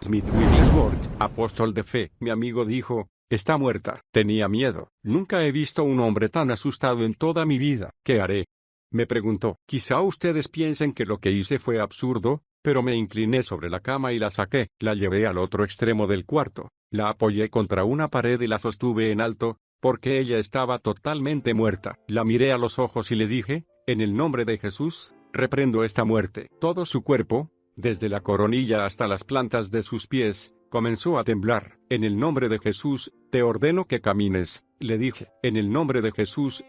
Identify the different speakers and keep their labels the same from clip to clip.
Speaker 1: Smith Wigglesworth, apóstol de fe, mi amigo dijo, está muerta. Tenía miedo. Nunca he visto un hombre tan asustado en toda mi vida. ¿Qué haré? Me preguntó. Quizá ustedes piensen que lo que hice fue absurdo, pero me incliné sobre la cama y la saqué. La llevé al otro extremo del cuarto. La apoyé contra una pared y la sostuve en alto, porque ella estaba totalmente muerta. La miré a los ojos y le dije, en el nombre de Jesús, reprendo esta muerte. Todo su cuerpo, desde la coronilla hasta las plantas de sus pies, comenzó a temblar. En el nombre de Jesús, te ordeno que camines, le dije. En el nombre de Jesús,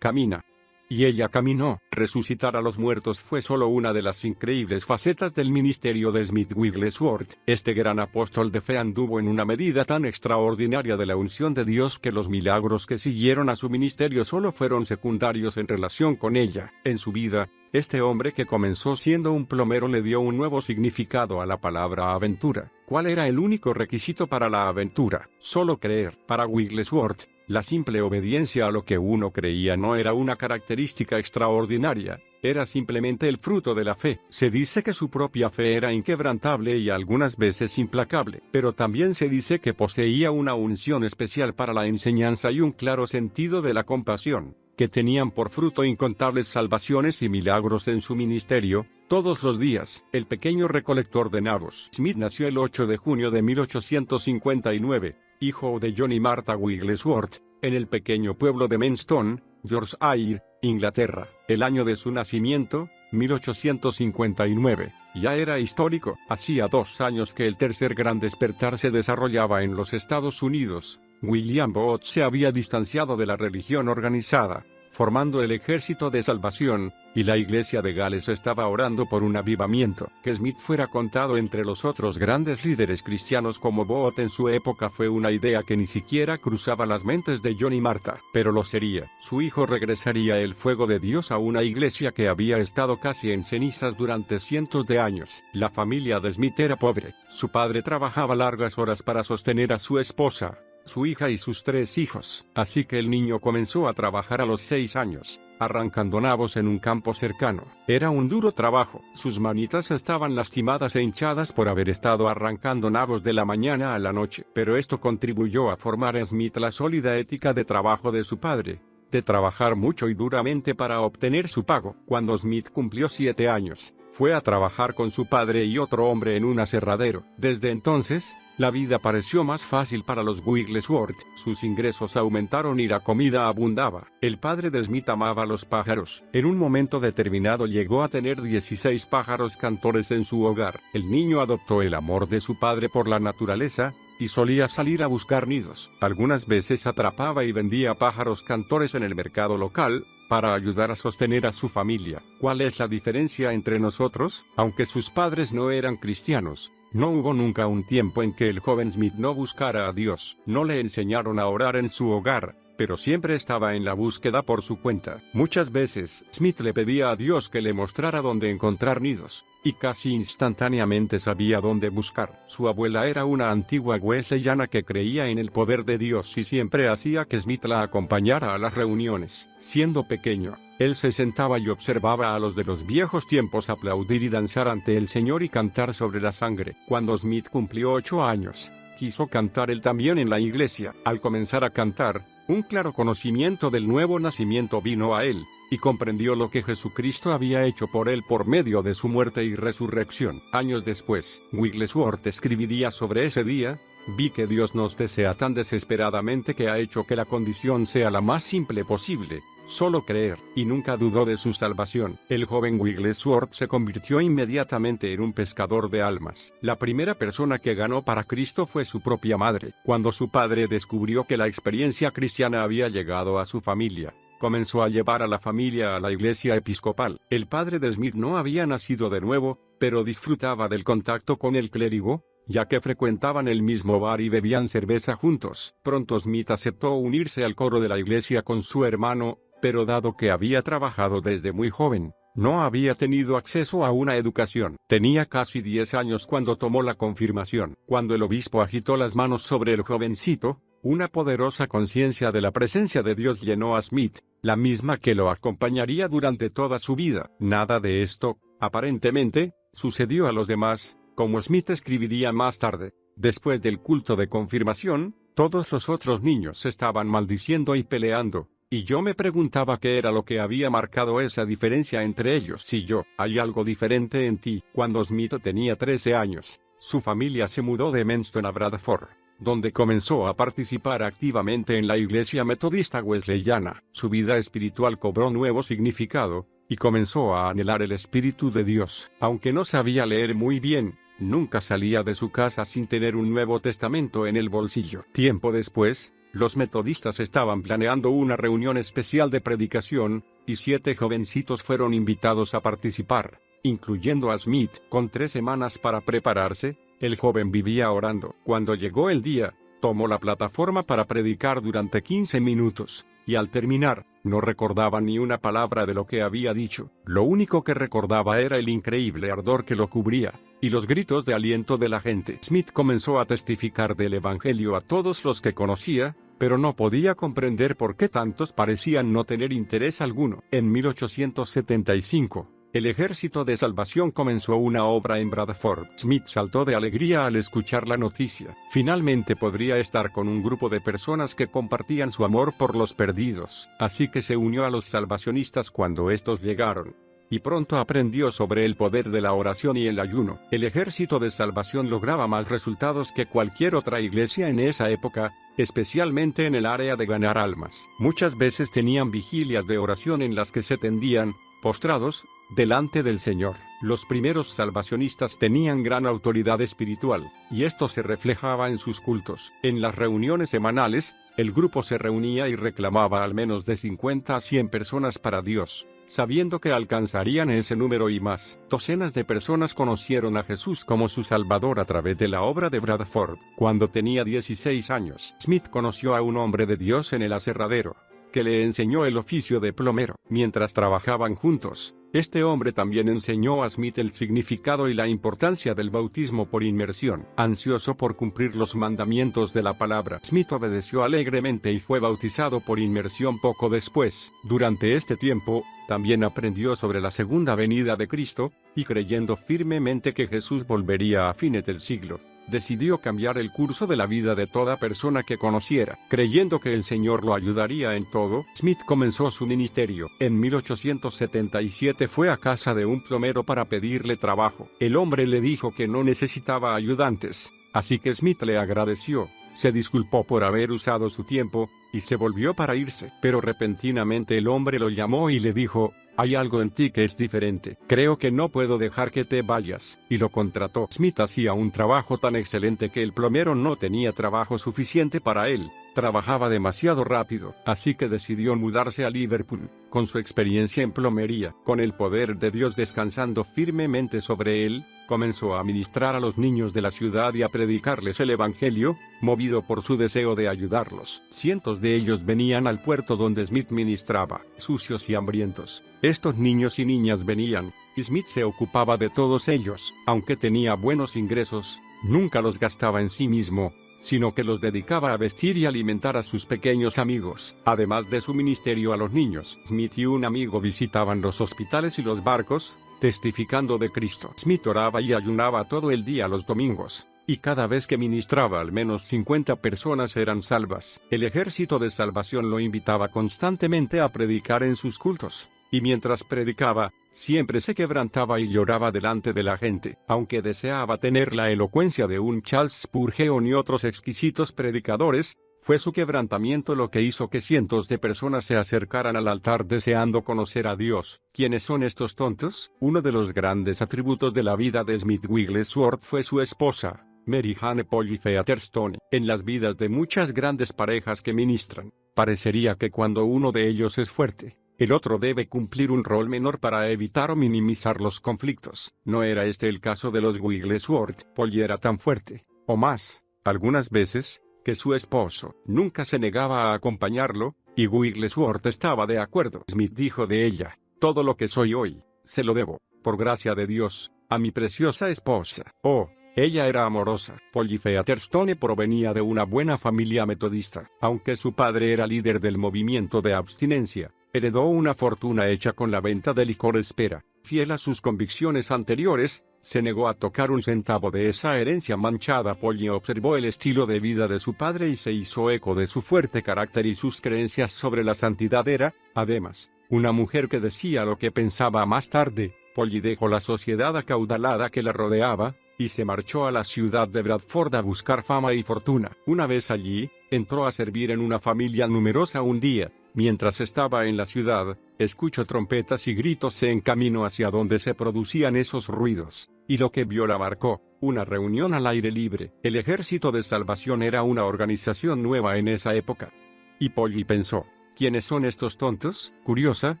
Speaker 1: camina. Y ella caminó. Resucitar a los muertos fue solo una de las increíbles facetas del ministerio de Smith Wigglesworth. Este gran apóstol de fe anduvo en una medida tan extraordinaria de la unción de Dios que los milagros que siguieron a su ministerio solo fueron secundarios en relación con ella. En su vida, este hombre que comenzó siendo un plomero le dio un nuevo significado a la palabra aventura. ¿Cuál era el único requisito para la aventura? Solo creer. Para Wigglesworth, la simple obediencia a lo que uno creía no era una característica extraordinaria, era simplemente el fruto de la fe. Se dice que su propia fe era inquebrantable y algunas veces implacable, pero también se dice que poseía una unción especial para la enseñanza y un claro sentido de la compasión, que tenían por fruto incontables salvaciones y milagros en su ministerio, todos los días. El pequeño recolector de nabos. Smith nació el 8 de junio de 1859. Hijo de John y Martha Wigglesworth, en el pequeño pueblo de Maidstone, Yorkshire, Inglaterra. El año de su nacimiento, 1859, ya era histórico. Hacía 2 años que el tercer gran despertar se desarrollaba en los Estados Unidos. William Booth se había distanciado de la religión organizada, formando el Ejército de Salvación, y la Iglesia de Gales estaba orando por un avivamiento. Que Smith fuera contado entre los otros grandes líderes cristianos como Booth en su época fue una idea que ni siquiera cruzaba las mentes de John y Martha, pero lo sería. Su hijo regresaría el fuego de Dios a una iglesia que había estado casi en cenizas durante cientos de años. La familia de Smith era pobre. Su padre trabajaba largas horas para sostener a su esposa, su hija y sus 3 hijos. Así que el niño comenzó a trabajar a los 6 años, arrancando nabos en un campo cercano. Era un duro trabajo. Sus manitas estaban lastimadas e hinchadas por haber estado arrancando nabos de la mañana a la noche. Pero esto contribuyó a formar en Smith la sólida ética de trabajo de su padre, de trabajar mucho y duramente para obtener su pago. Cuando Smith cumplió 7 años, fue a trabajar con su padre y otro hombre en un aserradero. Desde entonces, la vida pareció más fácil para los Wigglesworth. Sus ingresos aumentaron y la comida abundaba. El padre de Smith amaba a los pájaros. En un momento determinado llegó a tener 16 pájaros cantores en su hogar. El niño adoptó el amor de su padre por la naturaleza, y solía salir a buscar nidos. Algunas veces atrapaba y vendía pájaros cantores en el mercado local, para ayudar a sostener a su familia. ¿Cuál es la diferencia entre nosotros? Aunque sus padres no eran cristianos, no hubo nunca un tiempo en que el joven Smith no buscara a Dios. No le enseñaron a orar en su hogar, pero siempre estaba en la búsqueda por su cuenta. Muchas veces, Smith le pedía a Dios que le mostrara dónde encontrar nidos, y casi instantáneamente sabía dónde buscar. Su abuela era una antigua wesleyana que creía en el poder de Dios y siempre hacía que Smith la acompañara a las reuniones. Siendo pequeño, él se sentaba y observaba a los de los viejos tiempos aplaudir y danzar ante el Señor y cantar sobre la sangre. Cuando Smith cumplió 8 años, quiso cantar él también en la iglesia. Al comenzar a cantar, un claro conocimiento del nuevo nacimiento vino a él, y comprendió lo que Jesucristo había hecho por él por medio de su muerte y resurrección. Años después, Wigglesworth escribiría sobre ese día: vi que Dios nos desea tan desesperadamente que ha hecho que la condición sea la más simple posible, solo creer, y nunca dudó de su salvación. El joven Wigglesworth se convirtió inmediatamente en un pescador de almas. La primera persona que ganó para Cristo fue su propia madre. Cuando su padre descubrió que la experiencia cristiana había llegado a su familia, comenzó a llevar a la familia a la iglesia episcopal. El padre de Smith no había nacido de nuevo, pero disfrutaba del contacto con el clérigo, ya que frecuentaban el mismo bar y bebían cerveza juntos. Pronto Smith aceptó unirse al coro de la iglesia con su hermano, pero dado que había trabajado desde muy joven, no había tenido acceso a una educación. Tenía casi 10 años cuando tomó la confirmación. Cuando el obispo agitó las manos sobre el jovencito, una poderosa conciencia de la presencia de Dios llenó a Smith, la misma que lo acompañaría durante toda su vida. Nada de esto, aparentemente, sucedió a los demás, Como Smith escribiría más tarde, después del culto de confirmación, todos los otros niños estaban maldiciendo y peleando, y yo me preguntaba qué era lo que había marcado esa diferencia entre ellos y yo. Hay algo diferente en ti. Cuando Smith tenía 13 años, su familia se mudó de Menston a Bradford, donde comenzó a participar activamente en la iglesia metodista wesleyana. Su vida espiritual cobró nuevo significado, y comenzó a anhelar el Espíritu de Dios. Aunque no sabía leer muy bien, nunca salía de su casa sin tener un Nuevo Testamento en el bolsillo. Tiempo después, los metodistas estaban planeando una reunión especial de predicación, y 7 jovencitos fueron invitados a participar, incluyendo a Smith. Con 3 semanas para prepararse, el joven vivía orando. Cuando llegó el día, tomó la plataforma para predicar durante 15 minutos, y al terminar, no recordaba ni una palabra de lo que había dicho. Lo único que recordaba era el increíble ardor que lo cubría, y los gritos de aliento de la gente. Smith comenzó a testificar del Evangelio a todos los que conocía, pero no podía comprender por qué tantos parecían no tener interés alguno. En 1875, el Ejército de Salvación comenzó una obra en Bradford. Smith saltó de alegría al escuchar la noticia. Finalmente podría estar con un grupo de personas que compartían su amor por los perdidos. Así que se unió a los salvacionistas cuando estos llegaron, y pronto aprendió sobre el poder de la oración y el ayuno. El Ejército de Salvación lograba más resultados que cualquier otra iglesia en esa época, especialmente en el área de ganar almas. Muchas veces tenían vigilias de oración en las que se tendían, postrados, delante del Señor. Los primeros salvacionistas tenían gran autoridad espiritual, y esto se reflejaba en sus cultos. En las reuniones semanales, el grupo se reunía y reclamaba al menos de 50 a 100 personas para Dios, sabiendo que alcanzarían ese número y más. Docenas de personas conocieron a Jesús como su Salvador a través de la obra de Bradford. Cuando tenía 16 años, Smith conoció a un hombre de Dios en el aserradero, que le enseñó el oficio de plomero. Mientras trabajaban juntos, este hombre también enseñó a Smith el significado y la importancia del bautismo por inmersión. Ansioso por cumplir los mandamientos de la palabra, Smith obedeció alegremente y fue bautizado por inmersión poco después. Durante este tiempo, también aprendió sobre la segunda venida de Cristo, y creyendo firmemente que Jesús volvería a fines del siglo, decidió cambiar el curso de la vida de toda persona que conociera. Creyendo que el Señor lo ayudaría en todo, Smith comenzó su ministerio. En 1877 fue a casa de un plomero para pedirle trabajo. El hombre le dijo que no necesitaba ayudantes, así que Smith le agradeció, se disculpó por haber usado su tiempo, y se volvió para irse. Pero repentinamente el hombre lo llamó y le dijo: «Hay algo en ti que es diferente. Creo que no puedo dejar que te vayas». Y lo contrató. Smith hacía un trabajo tan excelente que el plomero no tenía trabajo suficiente para él. Trabajaba demasiado rápido, así que decidió mudarse a Liverpool. Con su experiencia en plomería, con el poder de Dios descansando firmemente sobre él, comenzó a ministrar a los niños de la ciudad y a predicarles el Evangelio, movido por su deseo de ayudarlos. Cientos de ellos venían al puerto donde Smith ministraba, sucios y hambrientos. Estos niños y niñas venían, y Smith se ocupaba de todos ellos. Aunque tenía buenos ingresos, nunca los gastaba en sí mismo, sino que los dedicaba a vestir y alimentar a sus pequeños amigos. Además de su ministerio a los niños, Smith y un amigo visitaban los hospitales y los barcos, testificando de Cristo. Smith oraba y ayunaba todo el día los domingos, y cada vez que ministraba al menos 50 personas eran salvas. El Ejército de Salvación lo invitaba constantemente a predicar en sus cultos, y mientras predicaba, siempre se quebrantaba y lloraba delante de la gente. Aunque deseaba tener la elocuencia de un Charles Spurgeon y otros exquisitos predicadores, fue su quebrantamiento lo que hizo que cientos de personas se acercaran al altar deseando conocer a Dios. ¿Quiénes son estos tontos? Uno de los grandes atributos de la vida de Smith Wigglesworth fue su esposa, Mary Jane Polly Featherstone. En las vidas de muchas grandes parejas que ministran, parecería que cuando uno de ellos es fuerte, el otro debe cumplir un rol menor para evitar o minimizar los conflictos. No era este el caso de los Wigglesworth. Polly era tan fuerte, o más, algunas veces, que su esposo nunca se negaba a acompañarlo, y Wigglesworth estaba de acuerdo. Smith dijo de ella: «Todo lo que soy hoy, se lo debo, por gracia de Dios, a mi preciosa esposa». Oh, ella era amorosa. Polly Featherstone provenía de una buena familia metodista. Aunque su padre era líder del movimiento de abstinencia, heredó una fortuna hecha con la venta de licor espera. Fiel a sus convicciones anteriores, se negó a tocar un centavo de esa herencia manchada. Polly observó el estilo de vida de su padre y se hizo eco de su fuerte carácter y sus creencias sobre la santidad. Era, además, una mujer que decía lo que pensaba. Más tarde, Polly dejó la sociedad acaudalada que la rodeaba, y se marchó a la ciudad de Bradford a buscar fama y fortuna. Una vez allí, entró a servir en una familia numerosa. Un día, mientras estaba en la ciudad, escuchó trompetas y gritos en camino hacia donde se producían esos ruidos, y lo que vio la marcó: una reunión al aire libre. El Ejército de Salvación era una organización nueva en esa época. Y Polly pensó: ¿quiénes son estos tontos? Curiosa,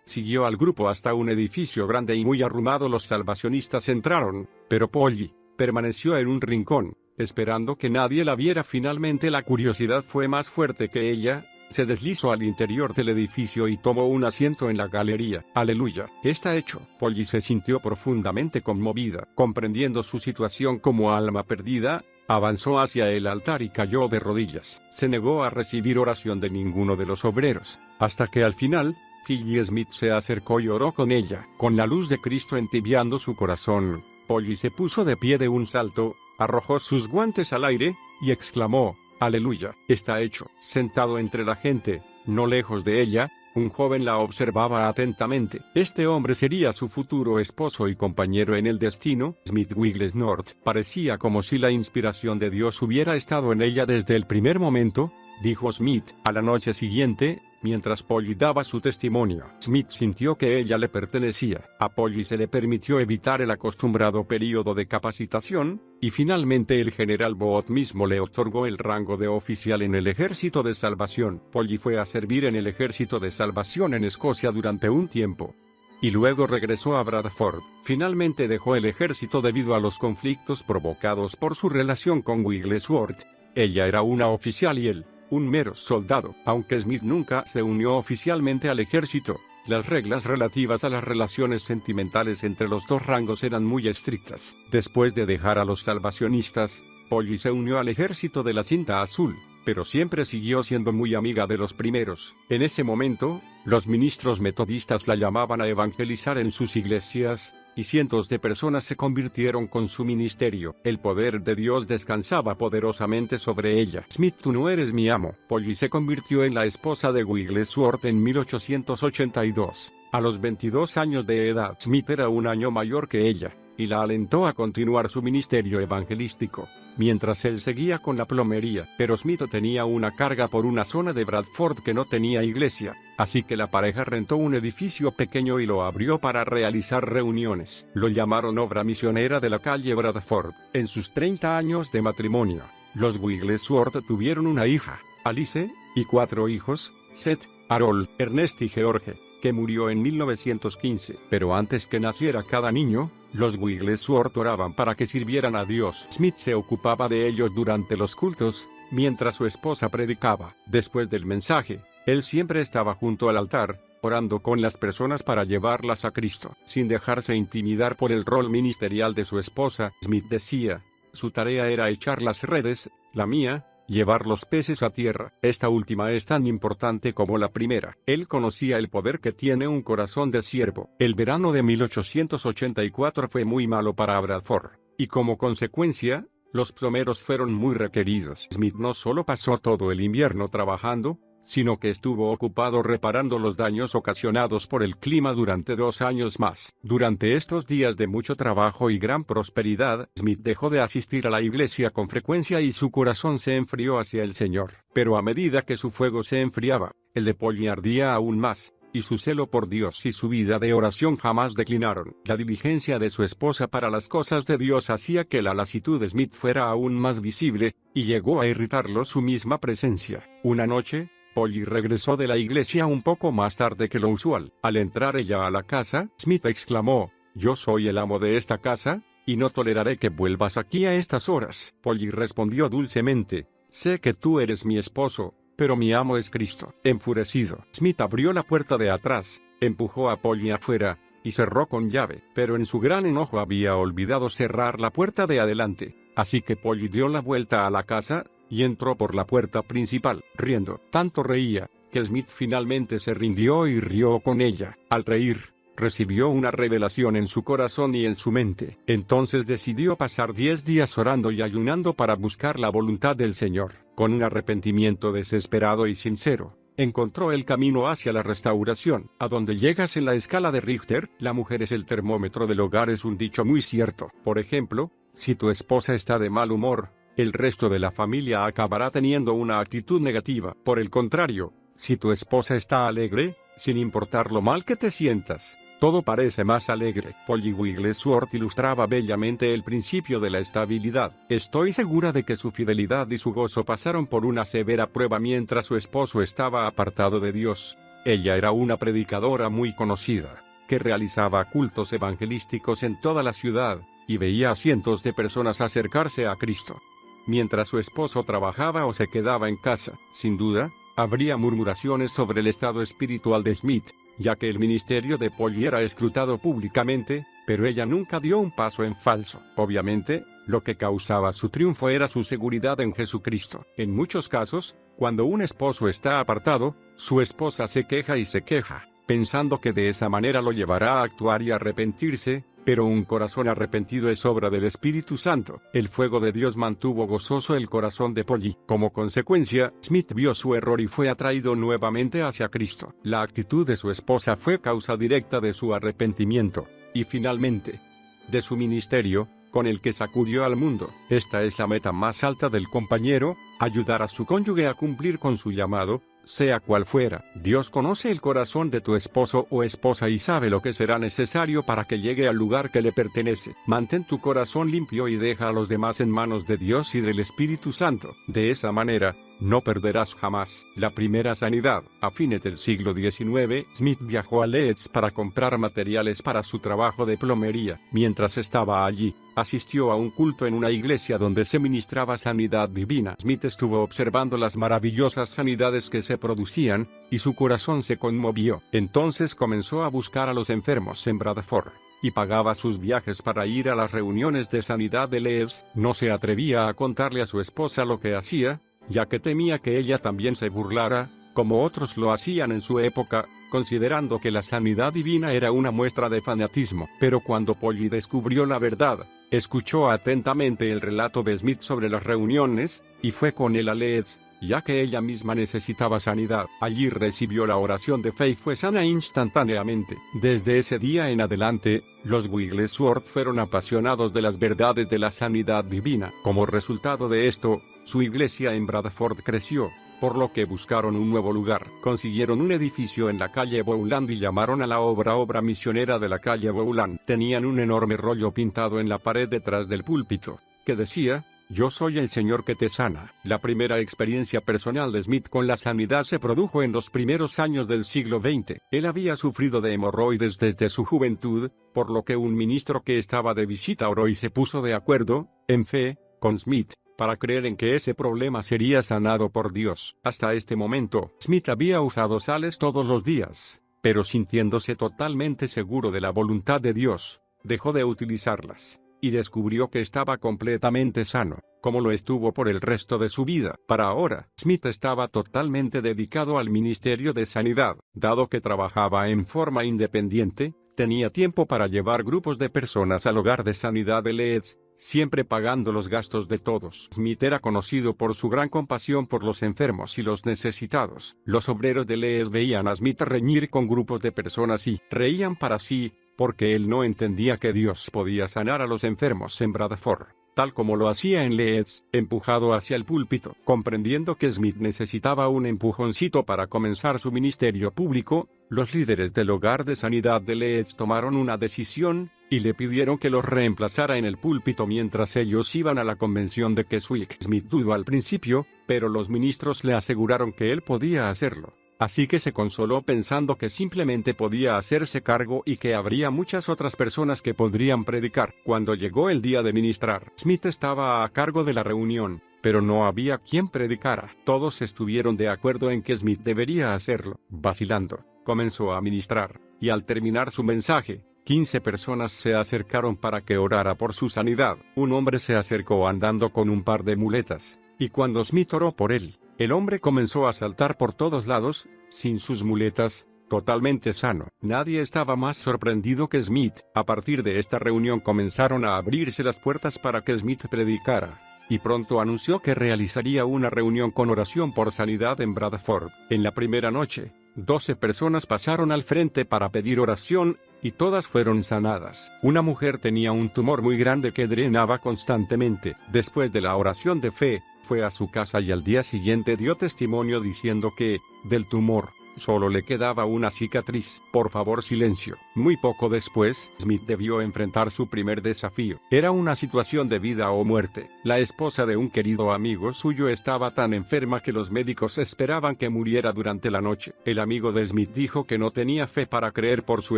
Speaker 1: siguió al grupo hasta un edificio grande y muy arrumado. Los salvacionistas entraron, pero Polly permaneció en un rincón, esperando que nadie la viera. Finalmente la curiosidad fue más fuerte que ella. Se deslizó al interior del edificio y tomó un asiento en la galería. Aleluya, está hecho. Polly se sintió profundamente conmovida. Comprendiendo su situación como alma perdida, avanzó hacia el altar y cayó de rodillas. Se negó a recibir oración de ninguno de los obreros, hasta que al final, Tilly Smith se acercó y oró con ella. Con la luz de Cristo entibiando su corazón, Polly se puso de pie de un salto, arrojó sus guantes al aire, y exclamó: aleluya, está hecho. Sentado entre la gente, no lejos de ella, un joven la observaba atentamente. Este hombre sería su futuro esposo y compañero en el destino. Smith Wigglesworth. Parecía como si la inspiración de Dios hubiera estado en ella desde el primer momento, dijo Smith. A la noche siguiente, mientras Polly daba su testimonio, Smith sintió que ella le pertenecía. A Polly se le permitió evitar el acostumbrado período de capacitación, y finalmente el general Booth mismo le otorgó el rango de oficial en el Ejército de Salvación. Polly fue a servir en el Ejército de Salvación en Escocia durante un tiempo, y luego regresó a Bradford. Finalmente dejó el ejército debido a los conflictos provocados por su relación con Wigglesworth. Ella era una oficial y él, un mero soldado. Aunque Smith nunca se unió oficialmente al ejército, las reglas relativas a las relaciones sentimentales entre los dos rangos eran muy estrictas. Después de dejar a los salvacionistas, Polly se unió al ejército de la cinta azul, pero siempre siguió siendo muy amiga de los primeros. En ese momento, los ministros metodistas la llamaban a evangelizar en sus iglesias, y cientos de personas se convirtieron con su ministerio. El poder de Dios descansaba poderosamente sobre ella. Smith, tú no eres mi amo. Polly se convirtió en la esposa de Wigglesworth en 1882. A los 22 años de edad, Smith era un año mayor que ella, y la alentó a continuar su ministerio evangelístico, mientras él seguía con la plomería. Pero Smith tenía una carga por una zona de Bradford que no tenía iglesia, así que la pareja rentó un edificio pequeño y lo abrió para realizar reuniones. Lo llamaron Obra Misionera de la calle Bradford. En sus 30 años de matrimonio, los Wigglesworth tuvieron una hija, Alice, y 4 hijos, Seth, Harold, Ernest y George, que murió en 1915. Pero antes que naciera cada niño, los Wigglesworth oraban para que sirvieran a Dios. Smith se ocupaba de ellos durante los cultos, mientras su esposa predicaba. Después del mensaje, él siempre estaba junto al altar, orando con las personas para llevarlas a Cristo. Sin dejarse intimidar por el rol ministerial de su esposa, Smith decía: su tarea era echar las redes, la mía, llevar los peces a tierra. Esta última es tan importante como la primera. Él conocía el poder que tiene un corazón de siervo. El verano de 1884 fue muy malo para Bradford, y como consecuencia, los plomeros fueron muy requeridos. Smith no solo pasó todo el invierno trabajando, sino que estuvo ocupado reparando los daños ocasionados por el clima durante 2 años más. Durante estos días de mucho trabajo y gran prosperidad, Smith dejó de asistir a la iglesia con frecuencia y su corazón se enfrió hacia el Señor. Pero a medida que su fuego se enfriaba, el de Polly ardía aún más, y su celo por Dios y su vida de oración jamás declinaron. La diligencia de su esposa para las cosas de Dios hacía que la lasitud de Smith fuera aún más visible, y llegó a irritarlo su misma presencia. Una noche, Polly regresó de la iglesia un poco más tarde que lo usual. Al entrar ella a la casa, Smith exclamó: «Yo soy el amo de esta casa, y no toleraré que vuelvas aquí a estas horas». Polly respondió dulcemente: «Sé que tú eres mi esposo, pero mi amo es Cristo». Enfurecido, Smith abrió la puerta de atrás, empujó a Polly afuera, y cerró con llave. Pero en su gran enojo había olvidado cerrar la puerta de adelante, así que Polly dio la vuelta a la casa, y entró por la puerta principal, riendo. Tanto reía, que Smith finalmente se rindió y rió con ella. Al reír, recibió una revelación en su corazón y en su mente. Entonces decidió pasar 10 días orando y ayunando para buscar la voluntad del Señor. Con un arrepentimiento desesperado y sincero, encontró el camino hacia la restauración. A donde llegas en la escala de Richter, la mujer es el termómetro del hogar, es un dicho muy cierto. Por ejemplo, si tu esposa está de mal humor, el resto de la familia acabará teniendo una actitud negativa. Por el contrario, si tu esposa está alegre, sin importar lo mal que te sientas, todo parece más alegre. Polly Wigglesworth ilustraba bellamente el principio de la estabilidad. Estoy segura de que su fidelidad y su gozo pasaron por una severa prueba mientras su esposo estaba apartado de Dios. Ella era una predicadora muy conocida, que realizaba cultos evangelísticos en toda la ciudad, y veía a cientos de personas acercarse a Cristo. Mientras su esposo trabajaba o se quedaba en casa, sin duda, habría murmuraciones sobre el estado espiritual de Smith, ya que el ministerio de Polly era escrutado públicamente, pero ella nunca dio un paso en falso. Obviamente, lo que causaba su triunfo era su seguridad en Jesucristo. En muchos casos, cuando un esposo está apartado, su esposa se queja y se queja, pensando que de esa manera lo llevará a actuar y arrepentirse, pero un corazón arrepentido es obra del Espíritu Santo. El fuego de Dios mantuvo gozoso el corazón de Polly. Como consecuencia, Smith vio su error y fue atraído nuevamente hacia Cristo. La actitud de su esposa fue causa directa de su arrepentimiento, y finalmente, de su ministerio, con el que sacudió al mundo. Esta es la meta más alta del compañero: ayudar a su cónyuge a cumplir con su llamado, sea cual fuera. Dios conoce el corazón de tu esposo o esposa y sabe lo que será necesario para que llegue al lugar que le pertenece. Mantén tu corazón limpio y deja a los demás en manos de Dios y del Espíritu Santo. De esa manera, no perderás jamás. La primera sanidad. A fines del siglo XIX, Smith viajó a Leeds para comprar materiales para su trabajo de plomería. Mientras estaba allí, asistió a un culto en una iglesia donde se ministraba sanidad divina. Smith estuvo observando las maravillosas sanidades que se producían, y su corazón se conmovió. Entonces comenzó a buscar a los enfermos en Bradford, y pagaba sus viajes para ir a las reuniones de sanidad de Leeds. No se atrevía a contarle a su esposa lo que hacía, ya que temía que ella también se burlara, como otros lo hacían en su época, considerando que la sanidad divina era una muestra de fanatismo. Pero cuando Polly descubrió la verdad, escuchó atentamente el relato de Smith sobre las reuniones, y fue con él a Leeds, ya que ella misma necesitaba sanidad. Allí recibió la oración de fe y fue sana instantáneamente. Desde ese día en adelante, los Wigglesworth fueron apasionados de las verdades de la sanidad divina. Como resultado de esto, su iglesia en Bradford creció, por lo que buscaron un nuevo lugar. Consiguieron un edificio en la calle Bowland y llamaron a la obra misionera de la calle Bowland. Tenían un enorme rollo pintado en la pared detrás del púlpito, que decía: «Yo soy el Señor que te sana». La primera experiencia personal de Smith con la sanidad se produjo en los primeros años del siglo XX. Él había sufrido de hemorroides desde su juventud, por lo que un ministro que estaba de visita oró y se puso de acuerdo, en fe, con Smith, para creer en que ese problema sería sanado por Dios. Hasta este momento, Smith había usado sales todos los días, pero sintiéndose totalmente seguro de la voluntad de Dios, dejó de utilizarlas, y descubrió que estaba completamente sano, como lo estuvo por el resto de su vida. Para ahora, Smith estaba totalmente dedicado al ministerio de sanidad. Dado que trabajaba en forma independiente, tenía tiempo para llevar grupos de personas al hogar de sanidad de Leeds, siempre pagando los gastos de todos. Smith era conocido por su gran compasión por los enfermos y los necesitados. Los obreros de Leeds veían a Smith reñir con grupos de personas y reían para sí, porque él no entendía que Dios podía sanar a los enfermos en Bradford, tal como lo hacía en Leeds, empujado hacia el púlpito. Comprendiendo que Smith necesitaba un empujoncito para comenzar su ministerio público, los líderes del hogar de sanidad de Leeds tomaron una decisión, y le pidieron que los reemplazara en el púlpito mientras ellos iban a la convención de Keswick. Smith dudó al principio, pero los ministros le aseguraron que él podía hacerlo. Así que se consoló pensando que simplemente podía hacerse cargo y que habría muchas otras personas que podrían predicar. Cuando llegó el día de ministrar, Smith estaba a cargo de la reunión, pero no había quien predicara. Todos estuvieron de acuerdo en que Smith debería hacerlo. Vacilando, comenzó a ministrar, y al terminar su mensaje, 15 personas se acercaron para que orara por su sanidad. Un hombre se acercó andando con un par de muletas, y cuando Smith oró por él, el hombre comenzó a saltar por todos lados, sin sus muletas, totalmente sano. Nadie estaba más sorprendido que Smith. A partir de esta reunión comenzaron a abrirse las puertas para que Smith predicara, y pronto anunció que realizaría una reunión con oración por sanidad en Bradford. En la primera noche, 12 personas pasaron al frente para pedir oración, y todas fueron sanadas. Una mujer tenía un tumor muy grande que drenaba constantemente. Después de la oración de fe, fue a su casa y al día siguiente dio testimonio diciendo que, del tumor, solo le quedaba una cicatriz. Por favor, silencio. Muy poco después, Smith debió enfrentar su primer desafío. Era una situación de vida o muerte. La esposa de un querido amigo suyo estaba tan enferma que los médicos esperaban que muriera durante la noche. El amigo de Smith dijo que no tenía fe para creer por su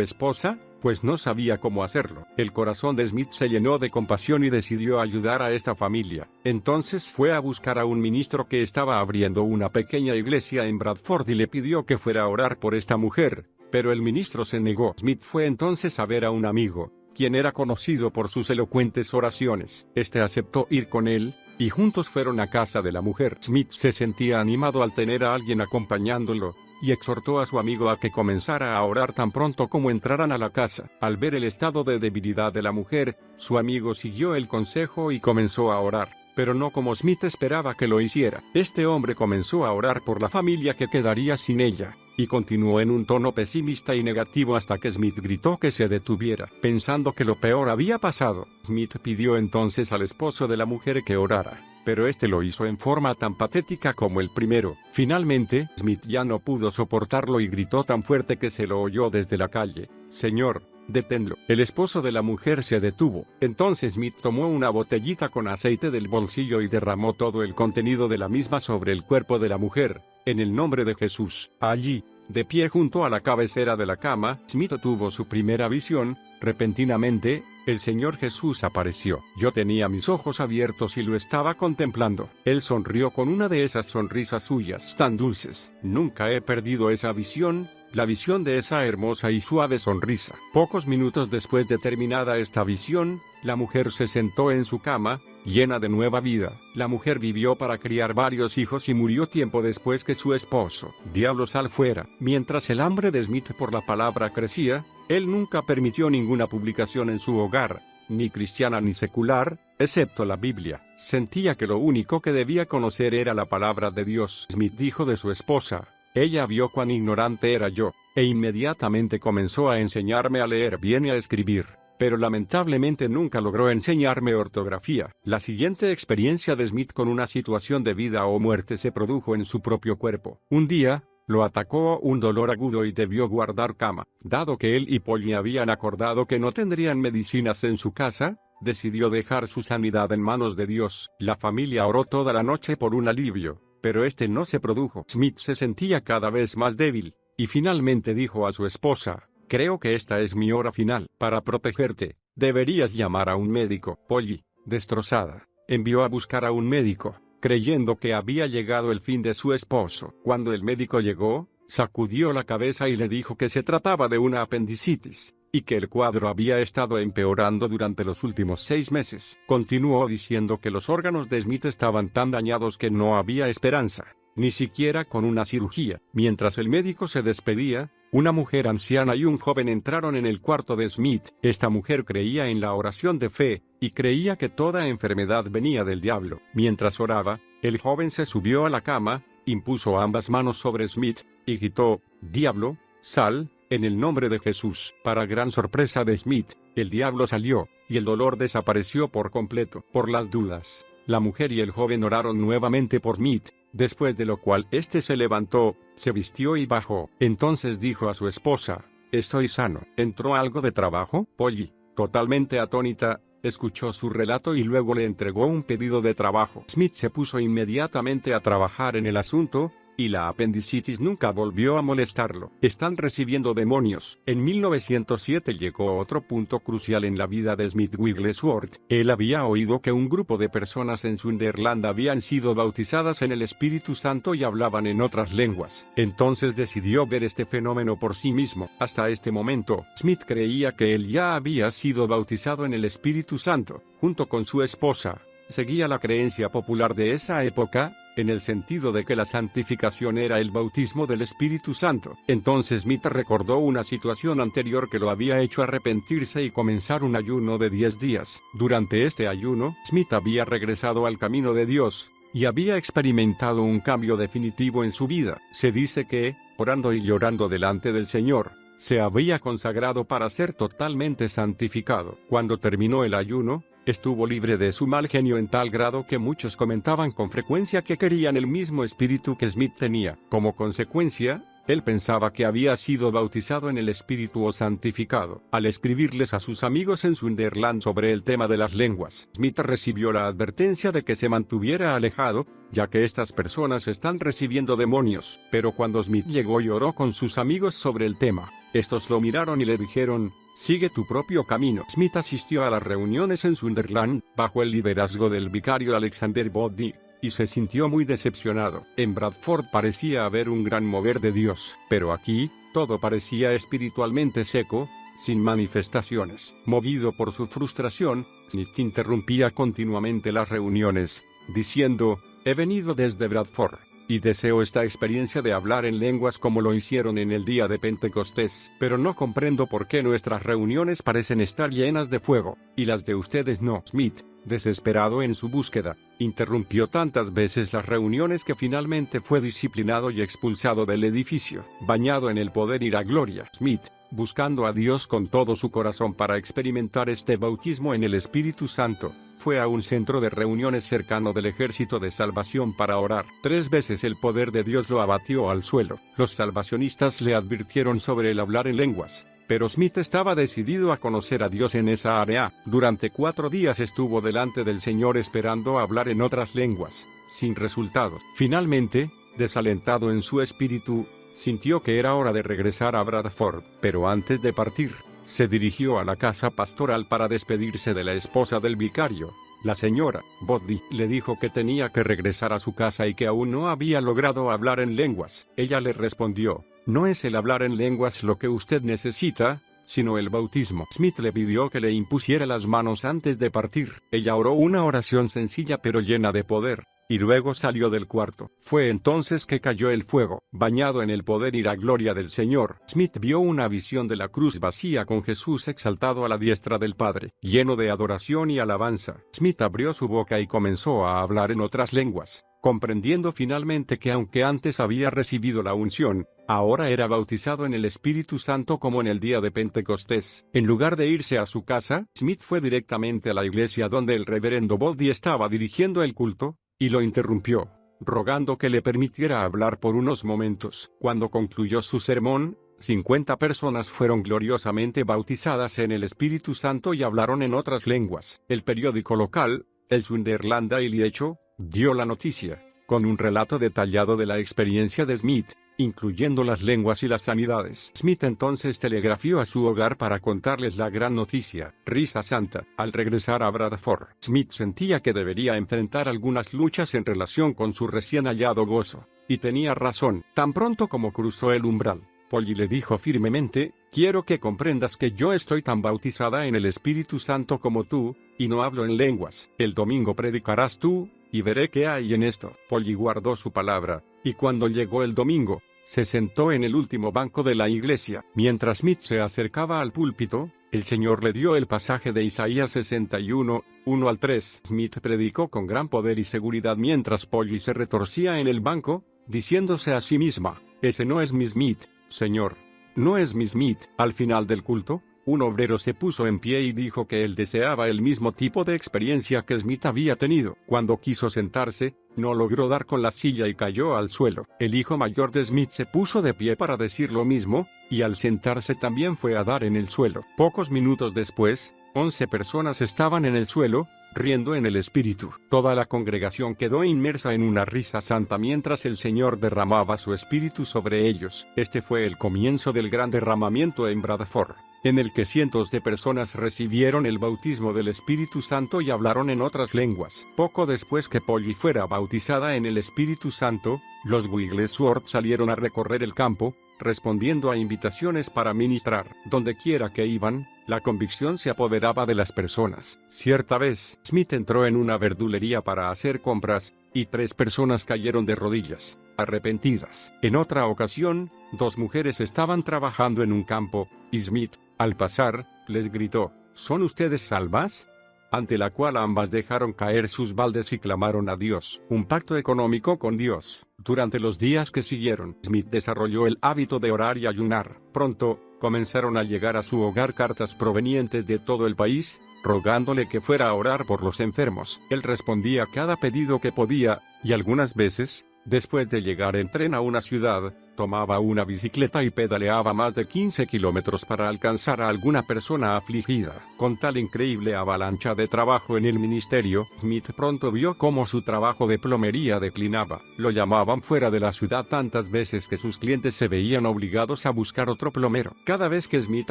Speaker 1: esposa, pues no sabía cómo hacerlo. El corazón de Smith se llenó de compasión y decidió ayudar a esta familia. Entonces fue a buscar a un ministro que estaba abriendo una pequeña iglesia en Bradford y le pidió que fuera a orar por esta mujer, pero el ministro se negó. Smith fue entonces a ver a un amigo, quien era conocido por sus elocuentes oraciones. Este aceptó ir con él, y juntos fueron a casa de la mujer. Smith se sentía animado al tener a alguien acompañándolo, y exhortó a su amigo a que comenzara a orar tan pronto como entraran a la casa. Al ver el estado de debilidad de la mujer, su amigo siguió el consejo y comenzó a orar, pero no como Smith esperaba que lo hiciera. Este hombre comenzó a orar por la familia que quedaría sin ella, y continuó en un tono pesimista y negativo hasta que Smith gritó que se detuviera, pensando que lo peor había pasado. Smith pidió entonces al esposo de la mujer que orara, pero este lo hizo en forma tan patética como el primero. Finalmente, Smith ya no pudo soportarlo y gritó tan fuerte que se lo oyó desde la calle: «Señor, deténlo». El esposo de la mujer se detuvo. Entonces Smith tomó una botellita con aceite del bolsillo y derramó todo el contenido de la misma sobre el cuerpo de la mujer, en el nombre de Jesús. Allí, de pie junto a la cabecera de la cama, Smith tuvo su primera visión. Repentinamente, el Señor Jesús apareció. Yo tenía mis ojos abiertos y lo estaba contemplando. Él sonrió con una de esas sonrisas suyas tan dulces. Nunca he perdido esa visión, la visión de esa hermosa y suave sonrisa. Pocos minutos después de terminada esta visión, la mujer se sentó en su cama, llena de nueva vida. La mujer vivió para criar varios hijos y murió tiempo después que su esposo. Diablo, sal fuera. Mientras el hambre de Smith por la palabra crecía, él nunca permitió ninguna publicación en su hogar, ni cristiana ni secular, excepto la Biblia. Sentía que lo único que debía conocer era la palabra de Dios. Smith dijo de su esposa: «Ella vio cuán ignorante era yo, e inmediatamente comenzó a enseñarme a leer bien y a escribir, pero lamentablemente nunca logró enseñarme ortografía». La siguiente experiencia de Smith con una situación de vida o muerte se produjo en su propio cuerpo. Un día, lo atacó un dolor agudo y debió guardar cama. Dado que él y Polly habían acordado que no tendrían medicinas en su casa, decidió dejar su sanidad en manos de Dios. La familia oró toda la noche por un alivio, pero este no se produjo. Smith se sentía cada vez más débil, y finalmente dijo a su esposa: «Creo que esta es mi hora final. Para protegerte, deberías llamar a un médico». Polly, destrozada, envió a buscar a un médico, creyendo que había llegado el fin de su esposo. Cuando el médico llegó, sacudió la cabeza y le dijo que se trataba de una apendicitis, y que el cuadro había estado empeorando durante los últimos 6 meses. Continuó diciendo que los órganos de Smith estaban tan dañados que no había esperanza, ni siquiera con una cirugía. Mientras el médico se despedía, una mujer anciana y un joven entraron en el cuarto de Smith. Esta mujer creía en la oración de fe, y creía que toda enfermedad venía del diablo. Mientras oraba, el joven se subió a la cama, impuso ambas manos sobre Smith, y gritó: «Diablo, sal, en el nombre de Jesús». Para gran sorpresa de Smith, el diablo salió, y el dolor desapareció por completo. Por las dudas, la mujer y el joven oraron nuevamente por Smith, después de lo cual éste se levantó, se vistió y bajó. Entonces dijo a su esposa: «Estoy sano». ¿Entró algo de trabajo? Polly, totalmente atónita, escuchó su relato y luego le entregó un pedido de trabajo. Smith se puso inmediatamente a trabajar en el asunto, y la apendicitis nunca volvió a molestarlo. Están recibiendo demonios. En 1907 llegó otro punto crucial en la vida de Smith Wigglesworth. Él había oído que un grupo de personas en Sunderland habían sido bautizadas en el Espíritu Santo y hablaban en otras lenguas. Entonces decidió ver este fenómeno por sí mismo. Hasta este momento, Smith creía que él ya había sido bautizado en el Espíritu Santo, junto con su esposa. Seguía la creencia popular de esa época, en el sentido de que la santificación era el bautismo del Espíritu Santo. Entonces Smith recordó una situación anterior que lo había hecho arrepentirse y comenzar un ayuno de 10 días. Durante este ayuno, Smith había regresado al camino de Dios, y había experimentado un cambio definitivo en su vida. Se dice que, orando y llorando delante del Señor, se había consagrado para ser totalmente santificado. Cuando terminó el ayuno, estuvo libre de su mal genio en tal grado que muchos comentaban con frecuencia que querían el mismo espíritu que Smith tenía. Como consecuencia, él pensaba que había sido bautizado en el Espíritu o santificado. Al escribirles a sus amigos en Sunderland sobre el tema de las lenguas, Smith recibió la advertencia de que se mantuviera alejado, ya que estas personas están recibiendo demonios. Pero cuando Smith llegó y oró con sus amigos sobre el tema, estos lo miraron y le dijeron: sigue tu propio camino. Smith asistió a las reuniones en Sunderland, bajo el liderazgo del vicario Alexander Boddy, y se sintió muy decepcionado. En Bradford parecía haber un gran mover de Dios, pero aquí, todo parecía espiritualmente seco, sin manifestaciones. Movido por su frustración, Smith interrumpía continuamente las reuniones, diciendo: he venido desde Bradford, y deseo esta experiencia de hablar en lenguas como lo hicieron en el día de Pentecostés, pero no comprendo por qué nuestras reuniones parecen estar llenas de fuego, y las de ustedes no. Smith, desesperado en su búsqueda, interrumpió tantas veces las reuniones que finalmente fue disciplinado y expulsado del edificio. Bañado en el poder y la gloria, Smith, buscando a Dios con todo su corazón para experimentar este bautismo en el Espíritu Santo, fue a un centro de reuniones cercano del Ejército de Salvación para orar. 3 veces el poder de Dios lo abatió al suelo. Los salvacionistas le advirtieron sobre el hablar en lenguas, pero Smith estaba decidido a conocer a Dios en esa área. Durante 4 días estuvo delante del Señor esperando hablar en otras lenguas, sin resultados. Finalmente, desalentado en su espíritu, sintió que era hora de regresar a Bradford, pero antes de partir, se dirigió a la casa pastoral para despedirse de la esposa del vicario. La señora Boddy le dijo que tenía que regresar a su casa y que aún no había logrado hablar en lenguas. Ella le respondió: no es el hablar en lenguas lo que usted necesita, sino el bautismo. Smith le pidió que le impusiera las manos antes de partir. Ella oró una oración sencilla pero llena de poder, y luego salió del cuarto. Fue entonces que cayó el fuego. Bañado en el poder y la gloria del Señor, Smith vio una visión de la cruz vacía con Jesús exaltado a la diestra del Padre. Lleno de adoración y alabanza, Smith abrió su boca y comenzó a hablar en otras lenguas, comprendiendo finalmente que aunque antes había recibido la unción, ahora era bautizado en el Espíritu Santo como en el día de Pentecostés. En lugar de irse a su casa, Smith fue directamente a la iglesia donde el reverendo Boddy estaba dirigiendo el culto, y lo interrumpió, rogando que le permitiera hablar por unos momentos. Cuando concluyó su sermón, 50 personas fueron gloriosamente bautizadas en el Espíritu Santo y hablaron en otras lenguas. El periódico local, el Sunderland Daily Echo, dio la noticia, con un relato detallado de la experiencia de Smith, incluyendo las lenguas y las sanidades. Smith entonces telegrafió a su hogar para contarles la gran noticia. Risa santa. Al regresar a Bradford, Smith sentía que debería enfrentar algunas luchas en relación con su recién hallado gozo. Y tenía razón. Tan pronto como cruzó el umbral, Polly le dijo firmemente: quiero que comprendas que yo estoy tan bautizada en el Espíritu Santo como tú, y no hablo en lenguas. El domingo predicarás tú, y veré qué hay en esto. Polly guardó su palabra, y cuando llegó el domingo, se sentó en el último banco de la iglesia. Mientras Smith se acercaba al púlpito, el Señor le dio el pasaje de Isaías 61, 1 al 3. Smith predicó con gran poder y seguridad mientras Polly se retorcía en el banco, diciéndose a sí misma: ese no es mi Smith, Señor. No es mi Smith. Al final del culto, un obrero se puso en pie y dijo que él deseaba el mismo tipo de experiencia que Smith había tenido. Cuando quiso sentarse, no logró dar con la silla y cayó al suelo. El hijo mayor de Smith se puso de pie para decir lo mismo, y al sentarse también fue a dar en el suelo. Pocos minutos después, 11 personas estaban en el suelo, riendo en el espíritu. Toda la congregación quedó inmersa en una risa santa mientras el Señor derramaba su espíritu sobre ellos. Este fue el comienzo del gran derramamiento en Bradford, en el que cientos de personas recibieron el bautismo del Espíritu Santo y hablaron en otras lenguas. Poco después que Polly fuera bautizada en el Espíritu Santo, los Wigglesworth salieron a recorrer el campo, respondiendo a invitaciones para ministrar. Donde quiera que iban, La convicción se apoderaba de las personas. Cierta vez, Smith entró en una verdulería para hacer compras, y 3 personas cayeron de rodillas, arrepentidas. En otra ocasión, 2 mujeres estaban trabajando en un campo, y Smith, al pasar, les gritó: ¿Son ustedes salvas? Ante la cual ambas dejaron caer sus baldes y clamaron a Dios. Un pacto económico con Dios. Durante los días que siguieron, Smith desarrolló el hábito de orar y ayunar. Pronto, comenzaron a llegar a su hogar cartas provenientes de todo el país, rogándole que fuera a orar por los enfermos. Él respondía a cada pedido que podía, y algunas veces, después de llegar en tren a una ciudad, tomaba una bicicleta y pedaleaba más de 15 kilómetros para alcanzar a alguna persona afligida. Con tal increíble avalancha de trabajo en el ministerio, Smith pronto vio cómo su trabajo de plomería declinaba. Lo llamaban fuera de la ciudad tantas veces que sus clientes se veían obligados a buscar otro plomero. Cada vez que Smith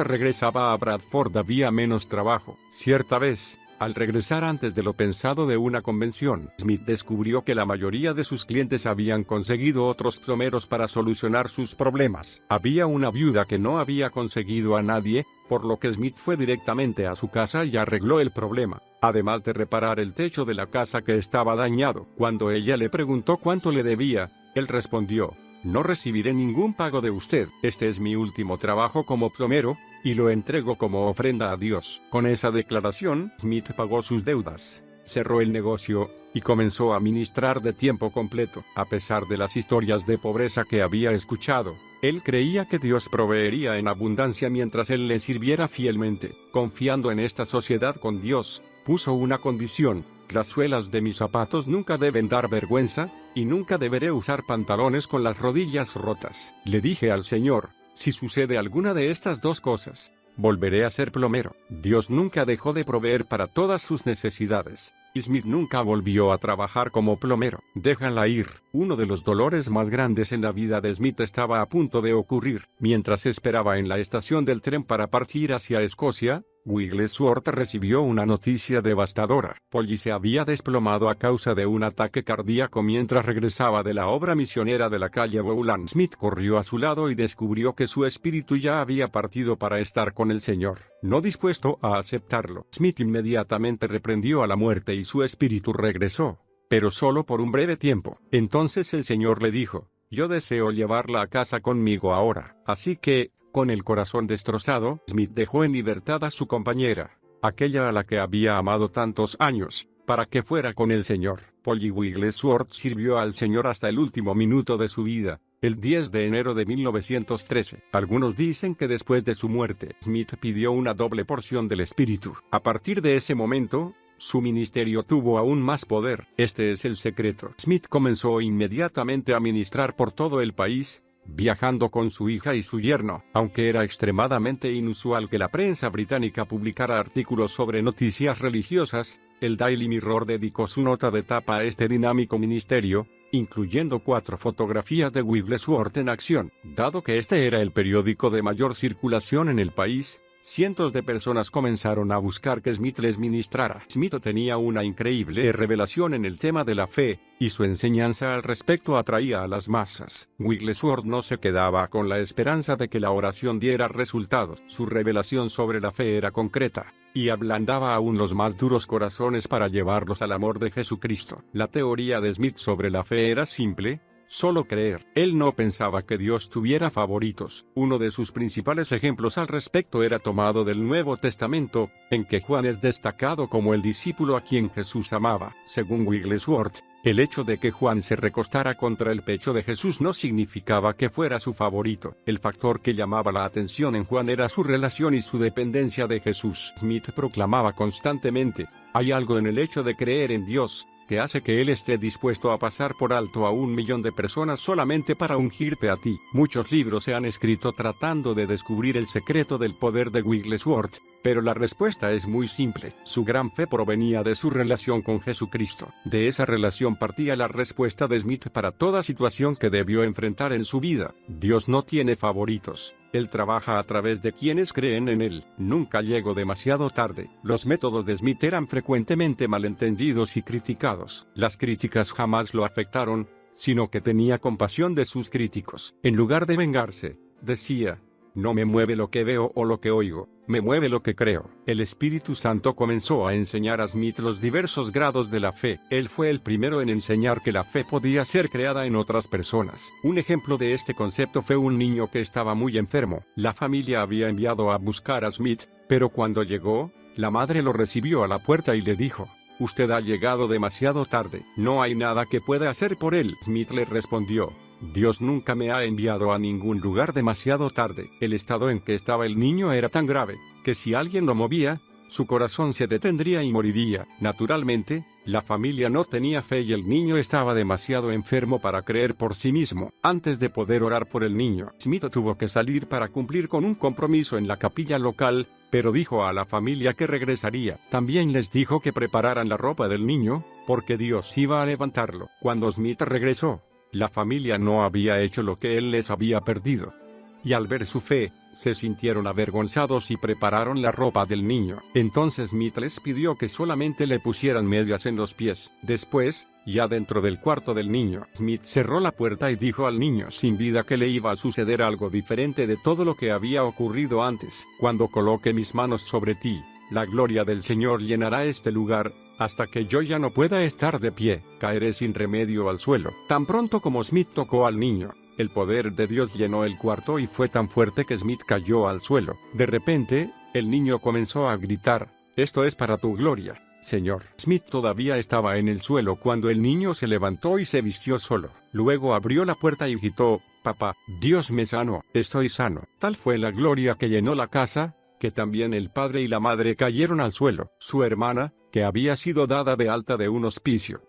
Speaker 1: regresaba a Bradford había menos trabajo. Cierta vez, al regresar antes de lo pensado de una convención, Smith descubrió que la mayoría de sus clientes habían conseguido otros plomeros para solucionar sus problemas. Había una viuda que no había conseguido a nadie, por lo que Smith fue directamente a su casa y arregló el problema, además de reparar el techo de la casa que estaba dañado. Cuando ella le preguntó cuánto le debía, él respondió: «No recibiré ningún pago de usted. Este es mi último trabajo como plomero, y lo entrego como ofrenda a Dios». Con esa declaración, Smith pagó sus deudas, cerró el negocio, y comenzó a ministrar de tiempo completo. A pesar de las historias de pobreza que había escuchado, él creía que Dios proveería en abundancia mientras él le sirviera fielmente. Confiando en esta sociedad con Dios, puso una condición: las suelas de mis zapatos nunca deben dar vergüenza, y nunca deberé usar pantalones con las rodillas rotas. Le dije al Señor: si sucede alguna de estas 2 cosas, volveré a ser plomero. Dios nunca dejó de proveer para todas sus necesidades. Smith nunca volvió a trabajar como plomero. Déjala ir. Uno de los dolores más grandes en la vida de Smith estaba a punto de ocurrir. Mientras esperaba en la estación del tren para partir hacia Escocia, Wigglesworth recibió una noticia devastadora. Polly se había desplomado a causa de un ataque cardíaco mientras regresaba de la obra misionera de la calle Bowland. Smith corrió a su lado y descubrió que su espíritu ya había partido para estar con el Señor. No dispuesto a aceptarlo, Smith inmediatamente reprendió a la muerte y su espíritu regresó, pero solo por un breve tiempo. Entonces el Señor le dijo: «Yo deseo llevarla a casa conmigo ahora». Así que, con el corazón destrozado, Smith dejó en libertad a su compañera, aquella a la que había amado tantos años, para que fuera con el Señor. Polly Wigglesworth sirvió al Señor hasta el último minuto de su vida, el 10 de enero de 1913. Algunos dicen que después de su muerte, Smith pidió una doble porción del Espíritu. A partir de ese momento, su ministerio tuvo aún más poder. Este es el secreto. Smith comenzó inmediatamente a ministrar por todo el país, viajando con su hija y su yerno. Aunque era extremadamente inusual que la prensa británica publicara artículos sobre noticias religiosas, el Daily Mirror dedicó su nota de tapa a este dinámico ministerio, incluyendo 4 fotografías de Wigglesworth en acción. Dado que este era el periódico de mayor circulación en el país, cientos de personas comenzaron a buscar que Smith les ministrara. Smith tenía una increíble revelación en el tema de la fe, y su enseñanza al respecto atraía a las masas. Wigglesworth no se quedaba con la esperanza de que la oración diera resultados. Su revelación sobre la fe era concreta, y ablandaba aún los más duros corazones para llevarlos al amor de Jesucristo. La teoría de Smith sobre la fe era simple: solo creer. Él no pensaba que Dios tuviera favoritos. Uno de sus principales ejemplos al respecto era tomado del Nuevo Testamento, en que Juan es destacado como el discípulo a quien Jesús amaba. Según Wigglesworth, el hecho de que Juan se recostara contra el pecho de Jesús no significaba que fuera su favorito. El factor que llamaba la atención en Juan era su relación y su dependencia de Jesús. Smith proclamaba constantemente: hay algo en el hecho de creer en Dios, que hace que Él esté dispuesto a pasar por alto a 1 millón de personas solamente para ungirte a ti. Muchos libros se han escrito tratando de descubrir el secreto del poder de Wigglesworth, pero la respuesta es muy simple. Su gran fe provenía de su relación con Jesucristo. De esa relación partía la respuesta de Smith para toda situación que debió enfrentar en su vida. Dios no tiene favoritos. Él trabaja a través de quienes creen en Él. Nunca llegó demasiado tarde. Los métodos de Smith eran frecuentemente malentendidos y criticados. Las críticas jamás lo afectaron, sino que tenía compasión de sus críticos. En lugar de vengarse, decía: no me mueve lo que veo o lo que oigo, Me mueve lo que creo. El Espíritu Santo comenzó a enseñar a Smith los diversos grados de la fe. Él fue el primero en enseñar que la fe podía ser creada en otras personas. Un ejemplo de este concepto fue un niño que estaba muy enfermo. La familia había enviado a buscar a Smith, pero cuando llegó, la madre lo recibió a la puerta y le dijo: «Usted ha llegado demasiado tarde. No hay nada que pueda hacer por él». Smith le respondió: «Dios nunca me ha enviado a ningún lugar demasiado tarde». El estado en que estaba el niño era tan grave, que si alguien lo movía, su corazón se detendría y moriría. Naturalmente, la familia no tenía fe y el niño estaba demasiado enfermo para creer por sí mismo. Antes de poder orar por el niño, Smith tuvo que salir para cumplir con un compromiso en la capilla local, pero dijo a la familia que regresaría. También les dijo que prepararan la ropa del niño, porque Dios iba a levantarlo. Cuando Smith regresó, la familia no había hecho lo que él les había pedido. Y al ver su fe, se sintieron avergonzados y prepararon la ropa del niño. Entonces Smith les pidió que solamente le pusieran medias en los pies. Después, ya dentro del cuarto del niño, Smith cerró la puerta y dijo al niño sin vida que le iba a suceder algo diferente de todo lo que había ocurrido antes. «Cuando coloque mis manos sobre ti, la gloria del Señor llenará este lugar, hasta que yo ya no pueda estar de pie, caeré sin remedio al suelo». Tan pronto como Smith tocó al niño, el poder de Dios llenó el cuarto y fue tan fuerte que Smith cayó al suelo. De repente, el niño comenzó a gritar: «Esto es para tu gloria, Señor». Smith todavía estaba en el suelo cuando el niño se levantó y se vistió solo. Luego abrió la puerta y gritó: «Papá, Dios me sanó, estoy sano». Tal fue la gloria que llenó la casa, que también el padre y la madre cayeron al suelo. Su hermana, que había sido dada de alta de un hospicio,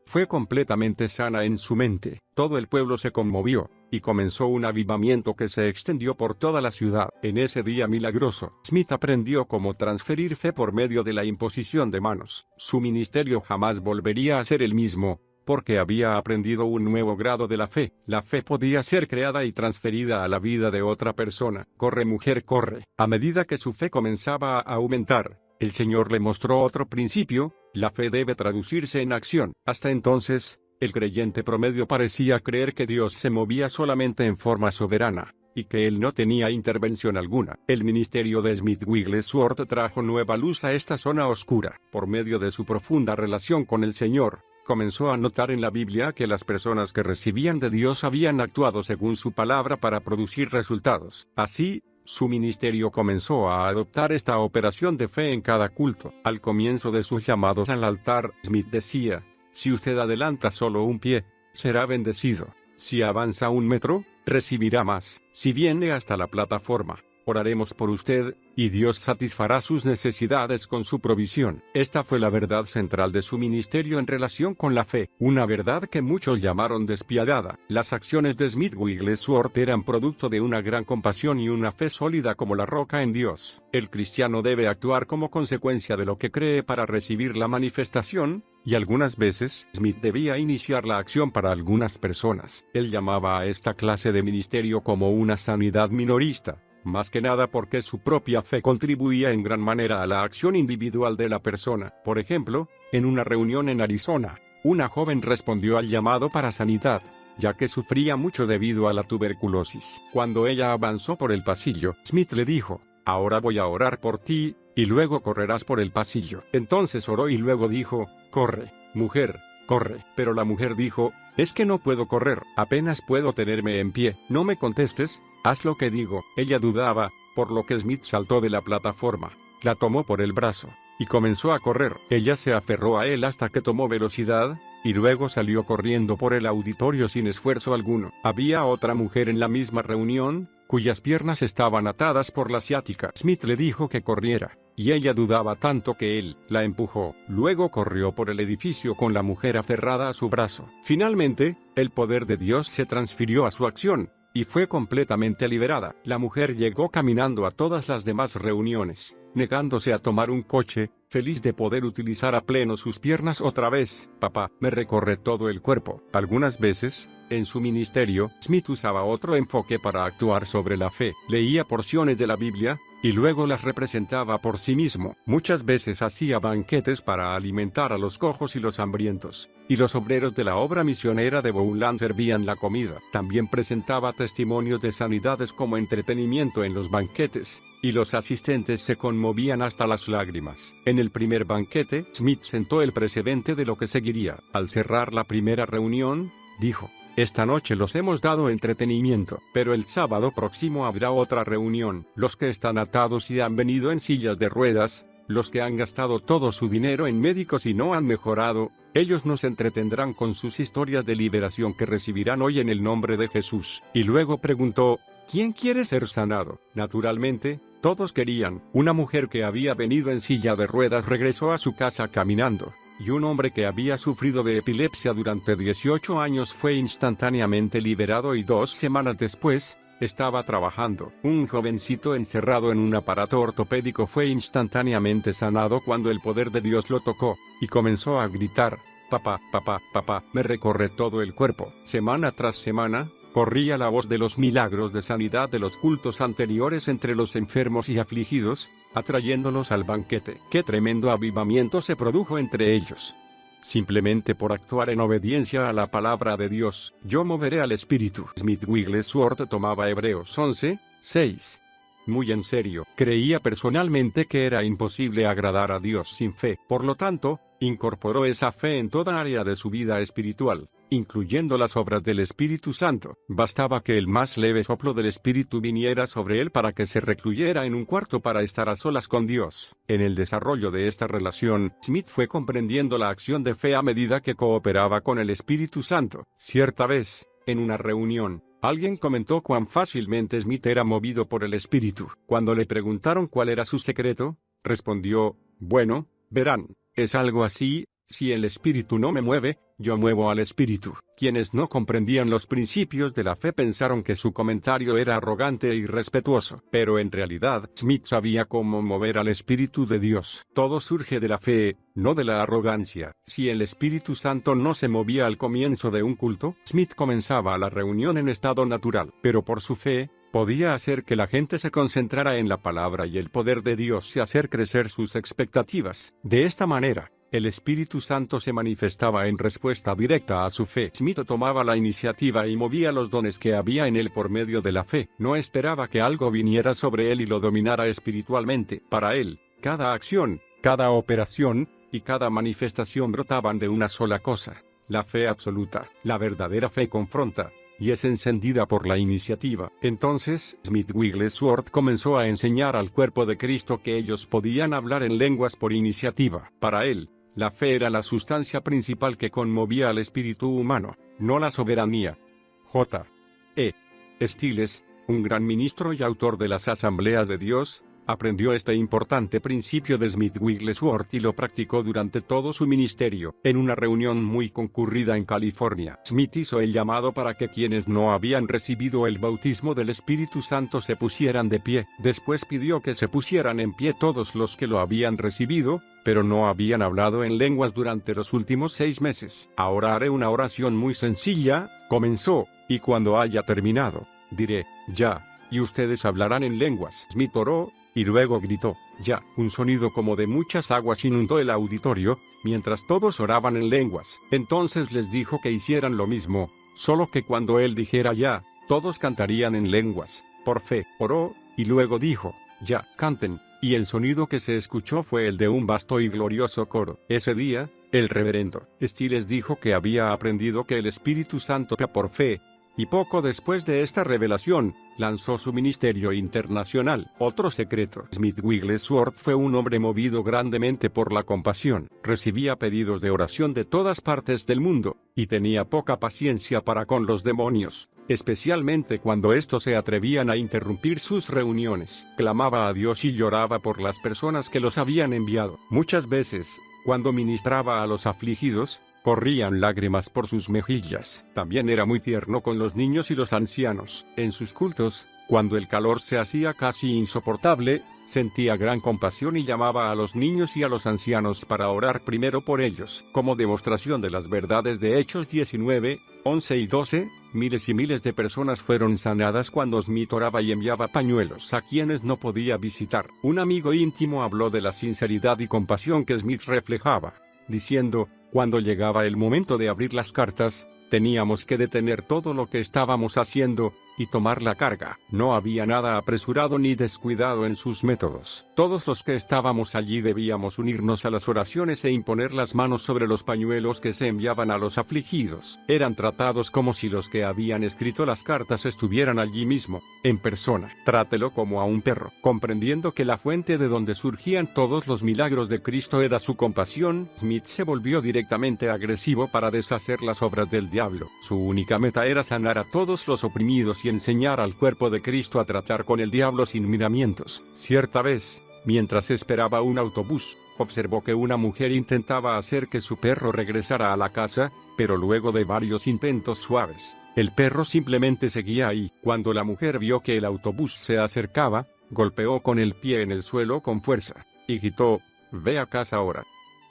Speaker 1: fue completamente sana en su mente. Todo el pueblo se conmovió, y comenzó un avivamiento que se extendió por toda la ciudad. En ese día milagroso, Smith aprendió cómo transferir fe por medio de la imposición de manos. Su ministerio jamás volvería a ser el mismo, porque había aprendido un nuevo grado de la fe. La fe podía ser creada y transferida a la vida de otra persona. «Corre, mujer, corre». A medida que su fe comenzaba a aumentar, el Señor le mostró otro principio: la fe debe traducirse en acción. Hasta entonces, el creyente promedio parecía creer que Dios se movía solamente en forma soberana, y que él no tenía intervención alguna. El ministerio de Smith Wigglesworth trajo nueva luz a esta zona oscura. Por medio de su profunda relación con el Señor, comenzó a notar en la Biblia que las personas que recibían de Dios habían actuado según su palabra para producir resultados. Así, su ministerio comenzó a adoptar esta operación de fe en cada culto. Al comienzo de sus llamados al altar, Smith decía: «Si usted adelanta solo un pie, será bendecido. Si avanza 1 metro, recibirá más. Si viene hasta la plataforma, oraremos por usted, y Dios satisfará sus necesidades con su provisión». Esta fue la verdad central de su ministerio en relación con la fe, una verdad que muchos llamaron despiadada. Las acciones de Smith Wigglesworth eran producto de una gran compasión y una fe sólida como la roca en Dios. El cristiano debe actuar como consecuencia de lo que cree para recibir la manifestación, y algunas veces Smith debía iniciar la acción para algunas personas. Él llamaba a esta clase de ministerio como una sanidad minorista, más que nada porque su propia fe contribuía en gran manera a la acción individual de la persona. Por ejemplo, en una reunión en Arizona, una joven respondió al llamado para sanidad, ya que sufría mucho debido a la tuberculosis. Cuando ella avanzó por el pasillo, Smith le dijo: «Ahora voy a orar por ti, y luego correrás por el pasillo». Entonces oró y luego dijo: «Corre, mujer, corre». Pero la mujer dijo: «Es que no puedo correr, apenas puedo tenerme en pie». «No me contestes, haz lo que digo». Ella dudaba, por lo que Smith saltó de la plataforma, la tomó por el brazo, y comenzó a correr. Ella se aferró a él hasta que tomó velocidad, y luego salió corriendo por el auditorio sin esfuerzo alguno. Había otra mujer en la misma reunión, cuyas piernas estaban atadas por la ciática. Smith le dijo que corriera, y ella dudaba tanto que él la empujó. Luego corrió por el edificio con la mujer aferrada a su brazo. Finalmente, el poder de Dios se transfirió a su acción, y fue completamente liberada. La mujer llegó caminando a todas las demás reuniones, negándose a tomar un coche, feliz de poder utilizar a pleno sus piernas otra vez. «Papá, me recorre todo el cuerpo». Algunas veces, en su ministerio, Smith usaba otro enfoque para actuar sobre la fe. Leía porciones de la Biblia, y luego las representaba por sí mismo. Muchas veces hacía banquetes para alimentar a los cojos y los hambrientos, y los obreros de la obra misionera de Bowland servían la comida. También presentaba testimonios de sanidades como entretenimiento en los banquetes, y los asistentes se conmovían hasta las lágrimas. En el primer banquete, Smith sentó el precedente de lo que seguiría. Al cerrar la primera reunión, dijo: esta noche los hemos dado entretenimiento, pero el sábado próximo habrá otra reunión. Los que están atados y han venido en sillas de ruedas, los que han gastado todo su dinero en médicos y no han mejorado, ellos nos entretendrán con sus historias de liberación que recibirán hoy en el nombre de Jesús. Y luego preguntó: ¿quién quiere ser sanado? Naturalmente, todos querían. Una mujer que había venido en silla de ruedas regresó a su casa caminando, y un hombre que había sufrido de epilepsia durante 18 años fue instantáneamente liberado y 2 semanas después, estaba trabajando. Un jovencito encerrado en un aparato ortopédico fue instantáneamente sanado cuando el poder de Dios lo tocó, y comenzó a gritar: papá, papá, papá, me recorre todo el cuerpo. Semana tras semana, corría la voz de los milagros de sanidad de los cultos anteriores entre los enfermos y afligidos, atrayéndolos al banquete. ¡Qué tremendo avivamiento se produjo entre ellos! Simplemente por actuar en obediencia a la palabra de Dios, yo moveré al Espíritu. Smith Wigglesworth tomaba Hebreos 11:6 muy en serio. Creía personalmente que era imposible agradar a Dios sin fe. Por lo tanto, incorporó esa fe en toda área de su vida espiritual, incluyendo las obras del Espíritu Santo. Bastaba que el más leve soplo del Espíritu viniera sobre él para que se recluyera en un cuarto para estar a solas con Dios. En el desarrollo de esta relación, Smith fue comprendiendo la acción de fe a medida que cooperaba con el Espíritu Santo. Cierta vez, en una reunión, alguien comentó cuán fácilmente Smith era movido por el Espíritu. Cuando le preguntaron cuál era su secreto, respondió: bueno, verán, es algo así: si el Espíritu no me mueve, yo muevo al Espíritu. Quienes no comprendían los principios de la fe pensaron que su comentario era arrogante e irrespetuoso. Pero en realidad, Smith sabía cómo mover al Espíritu de Dios. Todo surge de la fe, no de la arrogancia. Si el Espíritu Santo no se movía al comienzo de un culto, Smith comenzaba la reunión en estado natural. Pero por su fe, podía hacer que la gente se concentrara en la palabra y el poder de Dios y hacer crecer sus expectativas. De esta manera, el Espíritu Santo se manifestaba en respuesta directa a su fe. Smith tomaba la iniciativa y movía los dones que había en él por medio de la fe. No esperaba que algo viniera sobre él y lo dominara espiritualmente. Para él, cada acción, cada operación y cada manifestación brotaban de una sola cosa: la fe absoluta. La verdadera fe confronta, y es encendida por la iniciativa. Entonces, Smith Wigglesworth comenzó a enseñar al cuerpo de Cristo que ellos podían hablar en lenguas por iniciativa. Para él, la fe era la sustancia principal que conmovía al espíritu humano, no la soberanía. J. E. Stiles, un gran ministro y autor de las Asambleas de Dios, aprendió este importante principio de Smith Wigglesworth y lo practicó durante todo su ministerio. En una reunión muy concurrida en California, Smith hizo el llamado para que quienes no habían recibido el bautismo del Espíritu Santo se pusieran de pie. Después pidió que se pusieran en pie todos los que lo habían recibido, pero no habían hablado en lenguas durante los últimos 6 meses. Ahora haré una oración muy sencilla, comenzó, y cuando haya terminado, diré: ya, y ustedes hablarán en lenguas. Smith oró, y luego gritó: ya. Un sonido como de muchas aguas inundó el auditorio, mientras todos oraban en lenguas. Entonces les dijo que hicieran lo mismo, solo que cuando él dijera ya, todos cantarían en lenguas. Por fe, oró, y luego dijo: ya, canten. Y el sonido que se escuchó fue el de un vasto y glorioso coro. Ese día, el reverendo Stiles dijo que había aprendido que el Espíritu Santo por fe, y poco después de esta revelación, lanzó su ministerio internacional. Otro secreto: Smith Wigglesworth fue un hombre movido grandemente por la compasión. Recibía pedidos de oración de todas partes del mundo, y tenía poca paciencia para con los demonios, especialmente cuando estos se atrevían a interrumpir sus reuniones. Clamaba a Dios y lloraba por las personas que los habían enviado. Muchas veces, cuando ministraba a los afligidos, corrían lágrimas por sus mejillas. También era muy tierno con los niños y los ancianos. En sus cultos, cuando el calor se hacía casi insoportable, sentía gran compasión y llamaba a los niños y a los ancianos para orar primero por ellos. Como demostración de las verdades de Hechos 19, 11 y 12, Miles y miles de personas fueron sanadas cuando Smith oraba y enviaba pañuelos a quienes no podía visitar. Un amigo íntimo habló de la sinceridad y compasión que Smith reflejaba, diciendo, cuando llegaba el momento de abrir las cartas, teníamos que detener todo lo que estábamos haciendo y tomar la carga. No había nada apresurado ni descuidado en sus métodos. Todos los que estábamos allí debíamos unirnos a las oraciones e imponer las manos sobre los pañuelos que se enviaban a los afligidos. Eran tratados como si los que habían escrito las cartas estuvieran allí mismo, en persona. Trátelo como a un perro, comprendiendo que la fuente de donde surgían todos los milagros de Cristo era su compasión. Smith se volvió directamente agresivo para deshacer las obras del diablo. Su única meta era sanar a todos los oprimidos y enseñar al cuerpo de Cristo a tratar con el diablo sin miramientos. Cierta vez, mientras esperaba un autobús, observó que una mujer intentaba hacer que su perro regresara a la casa, pero luego de varios intentos suaves, el perro simplemente seguía ahí. Cuando la mujer vio que el autobús se acercaba, golpeó con el pie en el suelo con fuerza, y gritó, «Ve a casa ahora».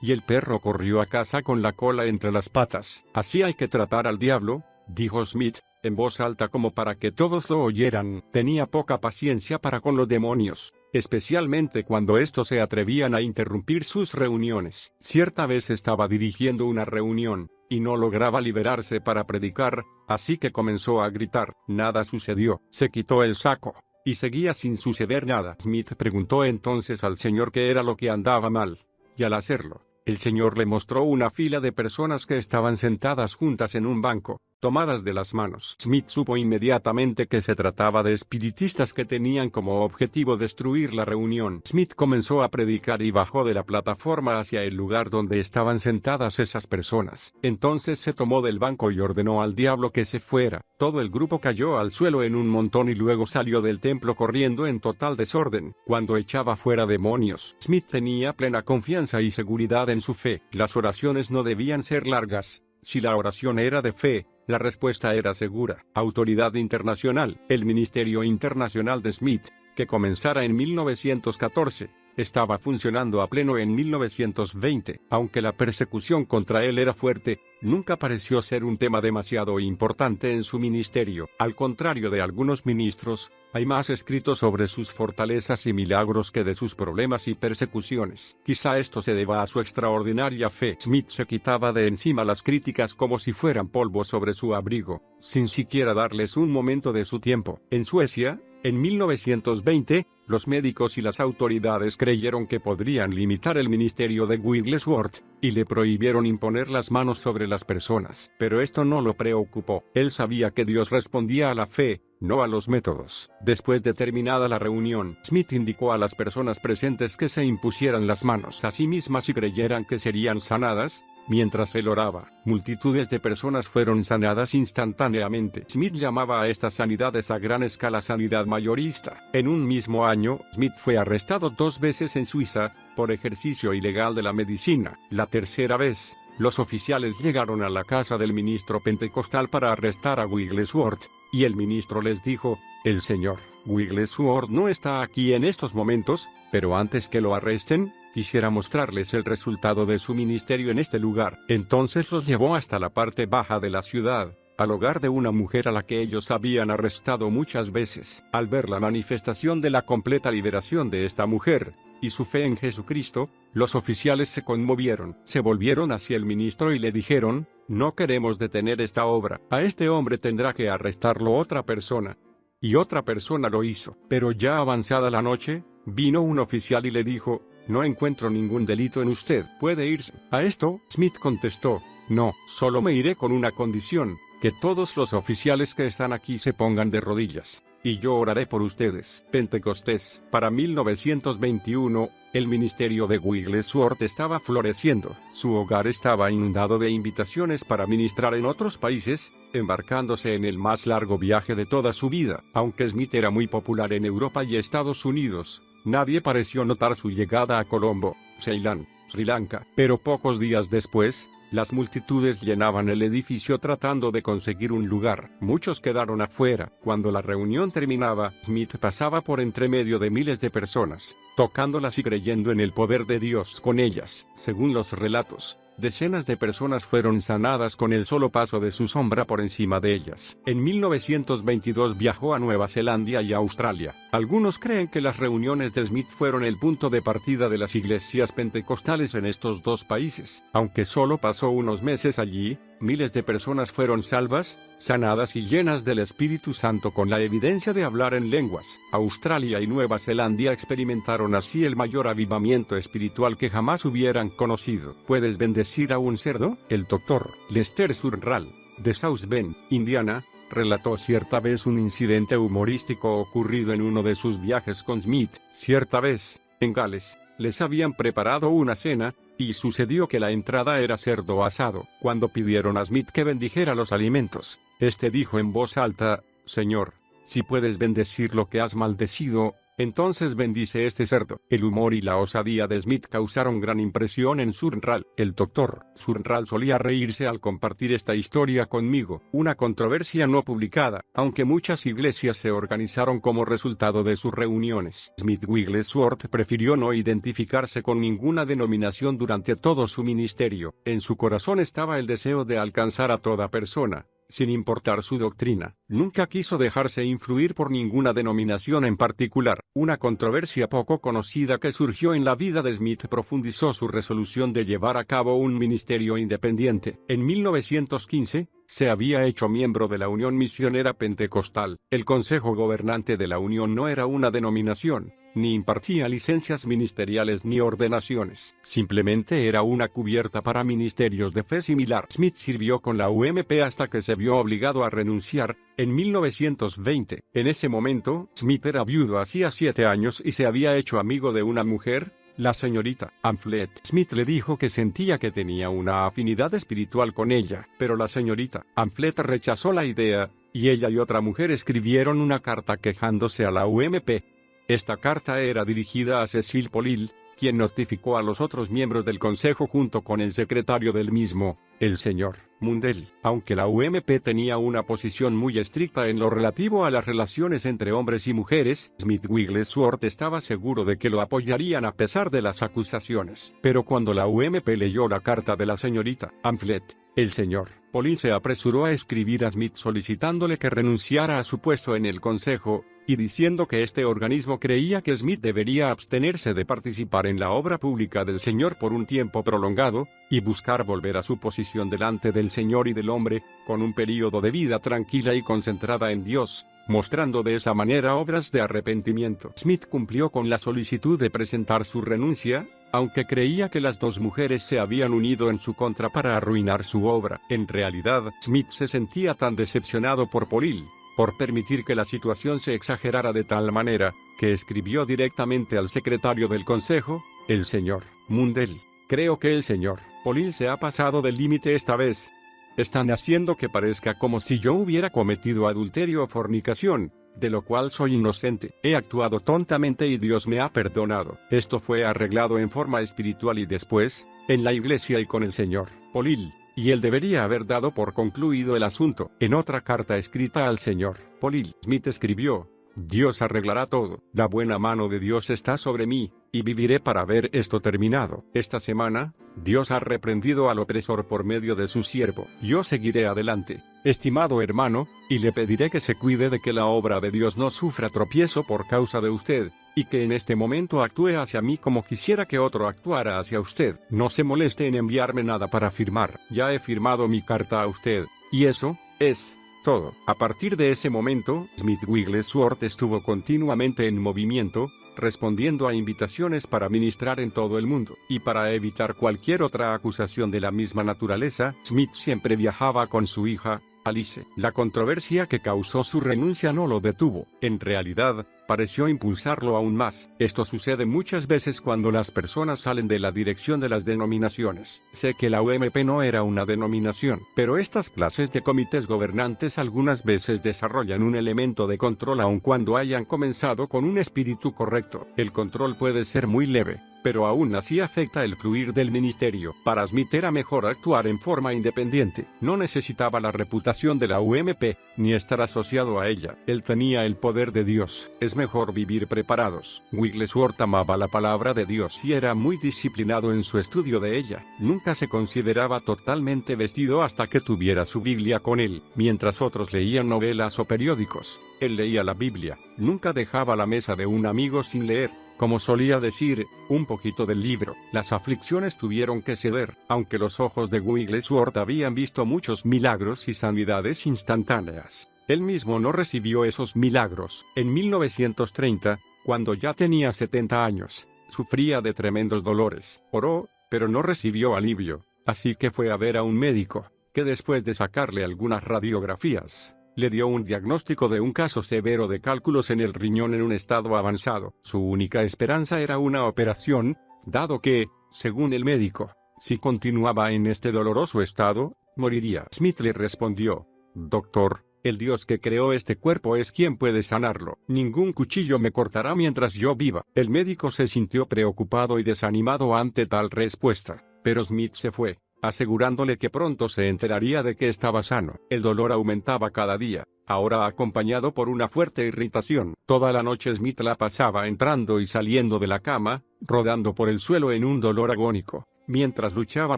Speaker 1: Y el perro corrió a casa con la cola entre las patas. «Así hay que tratar al diablo», dijo Smith, en voz alta como para que todos lo oyeran. Tenía poca paciencia para con los demonios, especialmente cuando estos se atrevían a interrumpir sus reuniones. Cierta vez estaba dirigiendo una reunión, y no lograba liberarse para predicar, así que comenzó a gritar. Nada sucedió. Se quitó el saco, y seguía sin suceder nada. Smith preguntó entonces al Señor qué era lo que andaba mal, y al hacerlo, el Señor le mostró una fila de personas que estaban sentadas juntas en un banco, tomadas de las manos. Smith supo inmediatamente que se trataba de espiritistas que tenían como objetivo destruir la reunión. Smith comenzó a predicar y bajó de la plataforma hacia el lugar donde estaban sentadas esas personas. Entonces se tomó del banco y ordenó al diablo que se fuera. Todo el grupo cayó al suelo en un montón y luego salió del templo corriendo en total desorden. Cuando echaba fuera demonios, Smith tenía plena confianza y seguridad en su fe. Las oraciones no debían ser largas. Si la oración era de fe, la respuesta era segura. Autoridad internacional. El Ministerio Internacional de Smith, que comenzara en 1914, estaba funcionando a pleno en 1920. Aunque la persecución contra él era fuerte, nunca pareció ser un tema demasiado importante en su ministerio. Al contrario de algunos ministros, hay más escrito sobre sus fortalezas y milagros que de sus problemas y persecuciones. Quizá esto se deba a su extraordinaria fe. Smith se quitaba de encima las críticas como si fueran polvo sobre su abrigo, sin siquiera darles un momento de su tiempo. En Suecia, en 1920, los médicos y las autoridades creyeron que podrían limitar el ministerio de Wigglesworth, y le prohibieron imponer las manos sobre las personas. Pero esto no lo preocupó. Él sabía que Dios respondía a la fe, no a los métodos. Después de terminada la reunión, Smith indicó a las personas presentes que se impusieran las manos a sí mismas y creyeran que serían sanadas. Mientras él oraba, multitudes de personas fueron sanadas instantáneamente. Smith llamaba a estas sanidades a gran escala sanidad mayorista. En un mismo año, Smith fue arrestado 2 veces en Suiza, por ejercicio ilegal de la medicina. La tercera vez, los oficiales llegaron a la casa del ministro pentecostal para arrestar a Wigglesworth, y el ministro les dijo, «El señor Wigglesworth no está aquí en estos momentos, pero antes que lo arresten, quisiera mostrarles el resultado de su ministerio en este lugar». Entonces los llevó hasta la parte baja de la ciudad, al hogar de una mujer a la que ellos habían arrestado muchas veces. Al ver la manifestación de la completa liberación de esta mujer, y su fe en Jesucristo, los oficiales se conmovieron. Se volvieron hacia el ministro y le dijeron, «No queremos detener esta obra. A este hombre tendrá que arrestarlo otra persona». Y otra persona lo hizo. Pero ya avanzada la noche, vino un oficial y le dijo, «No encuentro ningún delito en usted. Puede irse». A esto, Smith contestó, «No, solo me iré con una condición, que todos los oficiales que están aquí se pongan de rodillas, y yo oraré por ustedes». Pentecostés. Para 1921, el ministerio de Wigglesworth estaba floreciendo. Su hogar estaba inundado de invitaciones para ministrar en otros países, embarcándose en el más largo viaje de toda su vida. Aunque Smith era muy popular en Europa y Estados Unidos, nadie pareció notar su llegada a Colombo, Ceilán, Sri Lanka. Pero pocos días después, las multitudes llenaban el edificio tratando de conseguir un lugar. Muchos quedaron afuera. Cuando la reunión terminaba, Smith pasaba por entre medio de miles de personas, tocándolas y creyendo en el poder de Dios con ellas. Según los relatos, Decenas de personas fueron sanadas con el solo paso de su sombra por encima de ellas. En 1922 viajó a Nueva Zelanda y a Australia. Algunos creen que las reuniones de Smith fueron el punto de partida de las iglesias pentecostales en estos dos países. Aunque solo pasó unos meses allí, miles de personas fueron salvas, sanadas y llenas del Espíritu Santo con la evidencia de hablar en lenguas. Australia y Nueva Zelanda experimentaron así el mayor avivamiento espiritual que jamás hubieran conocido. ¿Puedes bendecir a un cerdo? El doctor Lester Sumrall, de South Bend, Indiana, relató cierta vez un incidente humorístico ocurrido en uno de sus viajes con Smith. Cierta vez, en Gales, les habían preparado una cena, y sucedió que la entrada era cerdo asado. Cuando pidieron a Smith que bendijera los alimentos, este dijo en voz alta: «Señor, si puedes bendecir lo que has maldecido, entonces bendice este cerdo». El humor y la osadía de Smith causaron gran impresión en Sumrall. El doctor Sumrall solía reírse al compartir esta historia conmigo. Una controversia no publicada, aunque muchas iglesias se organizaron como resultado de sus reuniones. Smith Wigglesworth prefirió no identificarse con ninguna denominación durante todo su ministerio. En su corazón estaba el deseo de alcanzar a toda persona, sin importar su doctrina. Nunca quiso dejarse influir por ninguna denominación en particular. Una controversia poco conocida que surgió en la vida de Smith profundizó su resolución de llevar a cabo un ministerio independiente. En 1915, se había hecho miembro de la Unión Misionera Pentecostal. El Consejo Gobernante de la Unión no era una denominación, ni impartía licencias ministeriales ni ordenaciones. Simplemente era una cubierta para ministerios de fe similar. Smith sirvió con la UMP hasta que se vio obligado a renunciar, en 1920. En ese momento, Smith era viudo hacía 7 años y se había hecho amigo de una mujer, la señorita Amphlett. Smith le dijo que sentía que tenía una afinidad espiritual con ella, pero la señorita Amphlett rechazó la idea, y ella y otra mujer escribieron una carta quejándose a la UMP. Esta carta era dirigida a Cecil Polil, quien notificó a los otros miembros del consejo junto con el secretario del mismo, el señor Mundell. Aunque la UMP tenía una posición muy estricta en lo relativo a las relaciones entre hombres y mujeres, Smith Wigglesworth estaba seguro de que lo apoyarían a pesar de las acusaciones. Pero cuando la UMP leyó la carta de la señorita Amphlett, el señor Polil se apresuró a escribir a Smith solicitándole que renunciara a su puesto en el consejo, y diciendo que este organismo creía que Smith debería abstenerse de participar en la obra pública del Señor por un tiempo prolongado, y buscar volver a su posición delante del Señor y del hombre, con un período de vida tranquila y concentrada en Dios, mostrando de esa manera obras de arrepentimiento. Smith cumplió con la solicitud de presentar su renuncia, aunque creía que las dos mujeres se habían unido en su contra para arruinar su obra. En realidad, Smith se sentía tan decepcionado por Polil, por permitir que la situación se exagerara de tal manera, que escribió directamente al secretario del consejo, el señor Mundell: «Creo que el señor Polil se ha pasado del límite esta vez. Están haciendo que parezca como si yo hubiera cometido adulterio o fornicación, de lo cual soy inocente. He actuado tontamente y Dios me ha perdonado». Esto fue arreglado en forma espiritual y después, en la iglesia y con el señor Polil, y él debería haber dado por concluido el asunto. En otra carta escrita al señor Polil, Smith escribió: «Dios arreglará todo. La buena mano de Dios está sobre mí, y viviré para ver esto terminado. Esta semana, Dios ha reprendido al opresor por medio de su siervo. Yo seguiré adelante, estimado hermano, y le pediré que se cuide de que la obra de Dios no sufra tropiezo por causa de usted, y que en este momento actúe hacia mí como quisiera que otro actuara hacia usted. No se moleste en enviarme nada para firmar. Ya he firmado mi carta a usted, y eso es todo». A partir de ese momento, Smith Wigglesworth estuvo continuamente en movimiento, respondiendo a invitaciones para ministrar en todo el mundo, y para evitar cualquier otra acusación de la misma naturaleza, Smith siempre viajaba con su hija, Alice. La controversia que causó su renuncia no lo detuvo. En realidad, pareció impulsarlo aún más. Esto sucede muchas veces cuando las personas salen de la dirección de las denominaciones. Sé que la UMP no era una denominación, pero estas clases de comités gobernantes algunas veces desarrollan un elemento de control aun cuando hayan comenzado con un espíritu correcto. El control puede ser muy leve, pero aún así afecta el fluir del ministerio. Para Smith era mejor actuar en forma independiente. No necesitaba la reputación de la UMP, ni estar asociado a ella. Él tenía el poder de Dios. Es mejor vivir preparados. Wigglesworth amaba la palabra de Dios y era muy disciplinado en su estudio de ella. Nunca se consideraba totalmente vestido hasta que tuviera su Biblia con él. Mientras otros leían novelas o periódicos, él leía la Biblia. Nunca dejaba la mesa de un amigo sin leer, como solía decir, un poquito del libro. Las aflicciones tuvieron que ceder, aunque los ojos de Wigglesworth habían visto muchos milagros y sanidades instantáneas. Él mismo no recibió esos milagros. En 1930, cuando ya tenía 70 años, sufría de tremendos dolores. Oró, pero no recibió alivio, así que fue a ver a un médico, que después de sacarle algunas radiografías, le dio un diagnóstico de un caso severo de cálculos en el riñón en un estado avanzado. Su única esperanza era una operación, dado que, según el médico, si continuaba en este doloroso estado, moriría. Smith le respondió: «Doctor, el Dios que creó este cuerpo es quien puede sanarlo. Ningún cuchillo me cortará mientras yo viva». El médico se sintió preocupado y desanimado ante tal respuesta, pero Smith se fue, asegurándole que pronto se enteraría de que estaba sano. El dolor aumentaba cada día, ahora acompañado por una fuerte irritación. Toda la noche Smith la pasaba entrando y saliendo de la cama, rodando por el suelo en un dolor agónico, mientras luchaba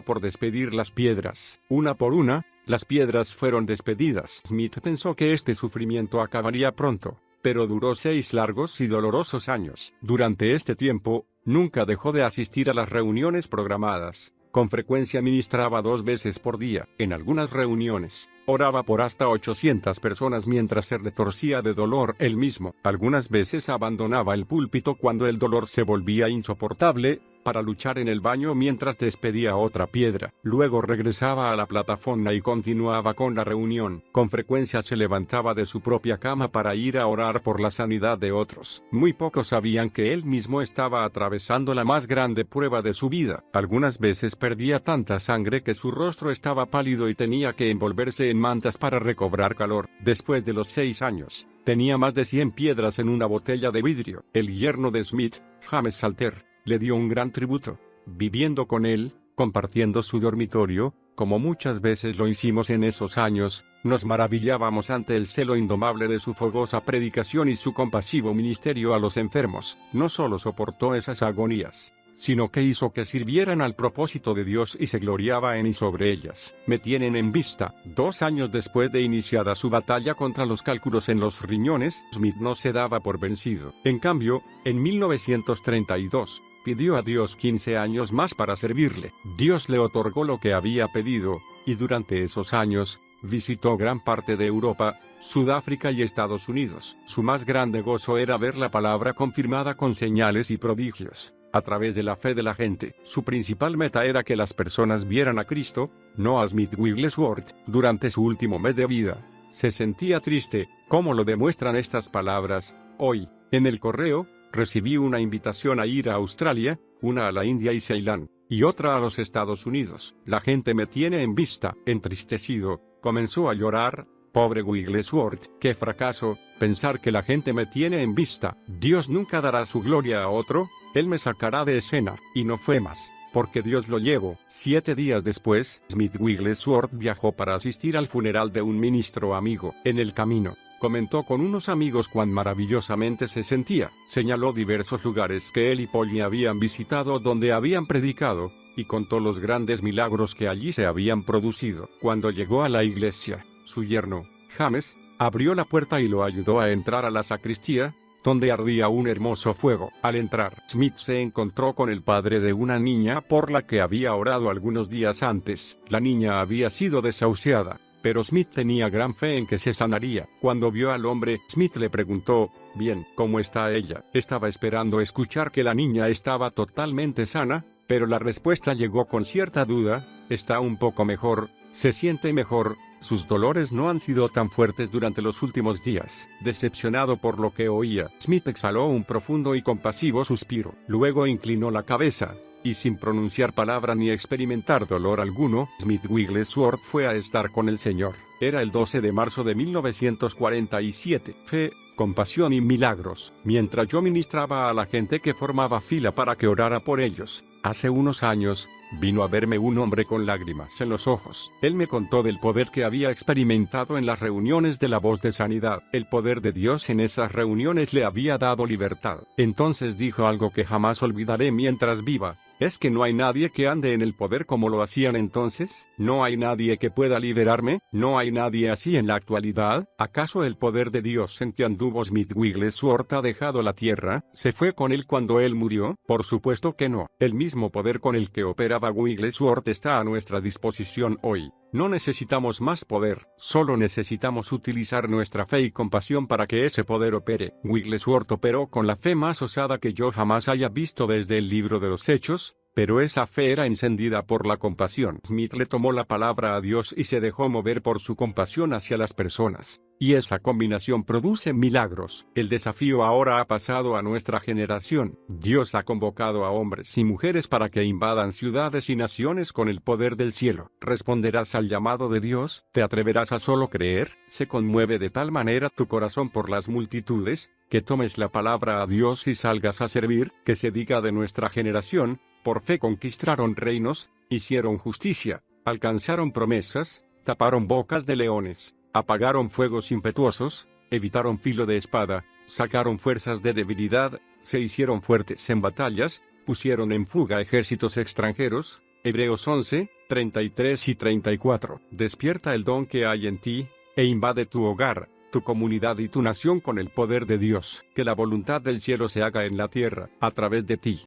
Speaker 1: por despedir las piedras. Una por una, las piedras fueron despedidas. Smith pensó que este sufrimiento acabaría pronto, pero duró 6 largos y dolorosos años. Durante este tiempo, nunca dejó de asistir a las reuniones programadas. Con frecuencia ministraba 2 veces por día. En algunas reuniones, oraba por hasta 800 personas mientras se retorcía de dolor él mismo. Algunas veces abandonaba el púlpito cuando el dolor se volvía insoportable, para luchar en el baño mientras despedía otra piedra. Luego regresaba a la plataforma y continuaba con la reunión. Con frecuencia se levantaba de su propia cama para ir a orar por la sanidad de otros. Muy pocos sabían que él mismo estaba atravesando la más grande prueba de su vida. Algunas veces perdía tanta sangre que su rostro estaba pálido y tenía que envolverse en mantas para recobrar calor. Después de los 6 años, tenía más de 100 piedras en una botella de vidrio. El yerno de Smith, James Salter, le dio un gran tributo, viviendo con él, compartiendo su dormitorio, como muchas veces lo hicimos en esos años. Nos maravillábamos ante el celo indomable de su fogosa predicación y su compasivo ministerio a los enfermos. No solo soportó esas agonías, sino que hizo que sirvieran al propósito de Dios y se gloriaba en y sobre ellas. Me tienen en vista. 2 años después de iniciada su batalla contra los cálculos en los riñones, Smith no se daba por vencido. En cambio, en 1932, pidió a Dios 15 años más para servirle. Dios le otorgó lo que había pedido, y durante esos años, visitó gran parte de Europa, Sudáfrica y Estados Unidos. Su más grande gozo era ver la palabra confirmada con señales y prodigios, a través de la fe de la gente. Su principal meta era que las personas vieran a Cristo, no a Smith Wigglesworth. Durante su último mes de vida, se sentía triste, como lo demuestran estas palabras: «Hoy, en el correo, recibí una invitación a ir a Australia, una a la India y Ceilán, y otra a los Estados Unidos. La gente me tiene en vista». Entristecido, comenzó a llorar. Pobre Wigglesworth, qué fracaso, pensar que la gente me tiene en vista. Dios nunca dará su gloria a otro, Él me sacará de escena. Y no fue más, porque Dios lo llevó. 7 días después, Smith Wigglesworth viajó para asistir al funeral de un ministro amigo. En el camino, comentó con unos amigos cuán maravillosamente se sentía. Señaló diversos lugares que él y Polly habían visitado donde habían predicado, y contó los grandes milagros que allí se habían producido. Cuando llegó a la iglesia, su yerno, James, abrió la puerta y lo ayudó a entrar a la sacristía, donde ardía un hermoso fuego. Al entrar, Smith se encontró con el padre de una niña por la que había orado algunos días antes. La niña había sido desahuciada, pero Smith tenía gran fe en que se sanaría. Cuando vio al hombre, Smith le preguntó: «Bien, ¿cómo está ella?». Estaba esperando escuchar que la niña estaba totalmente sana, pero la respuesta llegó con cierta duda: «Está un poco mejor, se siente mejor». Sus dolores no han sido tan fuertes durante los últimos días. Decepcionado por lo que oía, Smith exhaló un profundo y compasivo suspiro. Luego inclinó la cabeza, y sin pronunciar palabra ni experimentar dolor alguno, Smith Wigglesworth fue a estar con el Señor. Era el 12 de marzo de 1947. Fe, compasión y milagros. Mientras yo ministraba a la gente que formaba fila para que orara por ellos, hace unos años, vino a verme un hombre con lágrimas en los ojos. Él me contó del poder que había experimentado en las reuniones de la Voz de Sanidad. El poder de Dios en esas reuniones le había dado libertad. Entonces dijo algo que jamás olvidaré mientras viva. ¿Es que no hay nadie que ande en el poder como lo hacían entonces? ¿No hay nadie que pueda liberarme? ¿No hay nadie así en la actualidad? ¿Acaso el poder de Dios en que anduvo Smith Wigglesworth ha dejado la tierra? ¿Se fue con él cuando él murió? Por supuesto que no. El mismo poder con el que operaba Wigglesworth está a nuestra disposición hoy. No necesitamos más poder, solo necesitamos utilizar nuestra fe y compasión para que ese poder opere. Wigglesworth operó con la fe más osada que yo jamás haya visto desde el libro de los Hechos, pero esa fe era encendida por la compasión. Smith le tomó la palabra a Dios y se dejó mover por su compasión hacia las personas. Y esa combinación produce milagros. El desafío ahora ha pasado a nuestra generación. Dios ha convocado a hombres y mujeres para que invadan ciudades y naciones con el poder del cielo. ¿Responderás al llamado de Dios? ¿Te atreverás a solo creer? ¿Se conmueve de tal manera tu corazón por las multitudes, que tomes la palabra a Dios y salgas a servir? Que se diga de nuestra generación: por fe conquistaron reinos, hicieron justicia, alcanzaron promesas, taparon bocas de leones, apagaron fuegos impetuosos, evitaron filo de espada, sacaron fuerzas de debilidad, se hicieron fuertes en batallas, pusieron en fuga ejércitos extranjeros. Hebreos 11, 33 y 34. Despierta el don que hay en ti, e invade tu hogar, tu comunidad y tu nación con el poder de Dios. Que la voluntad del cielo se haga en la tierra, a través de ti.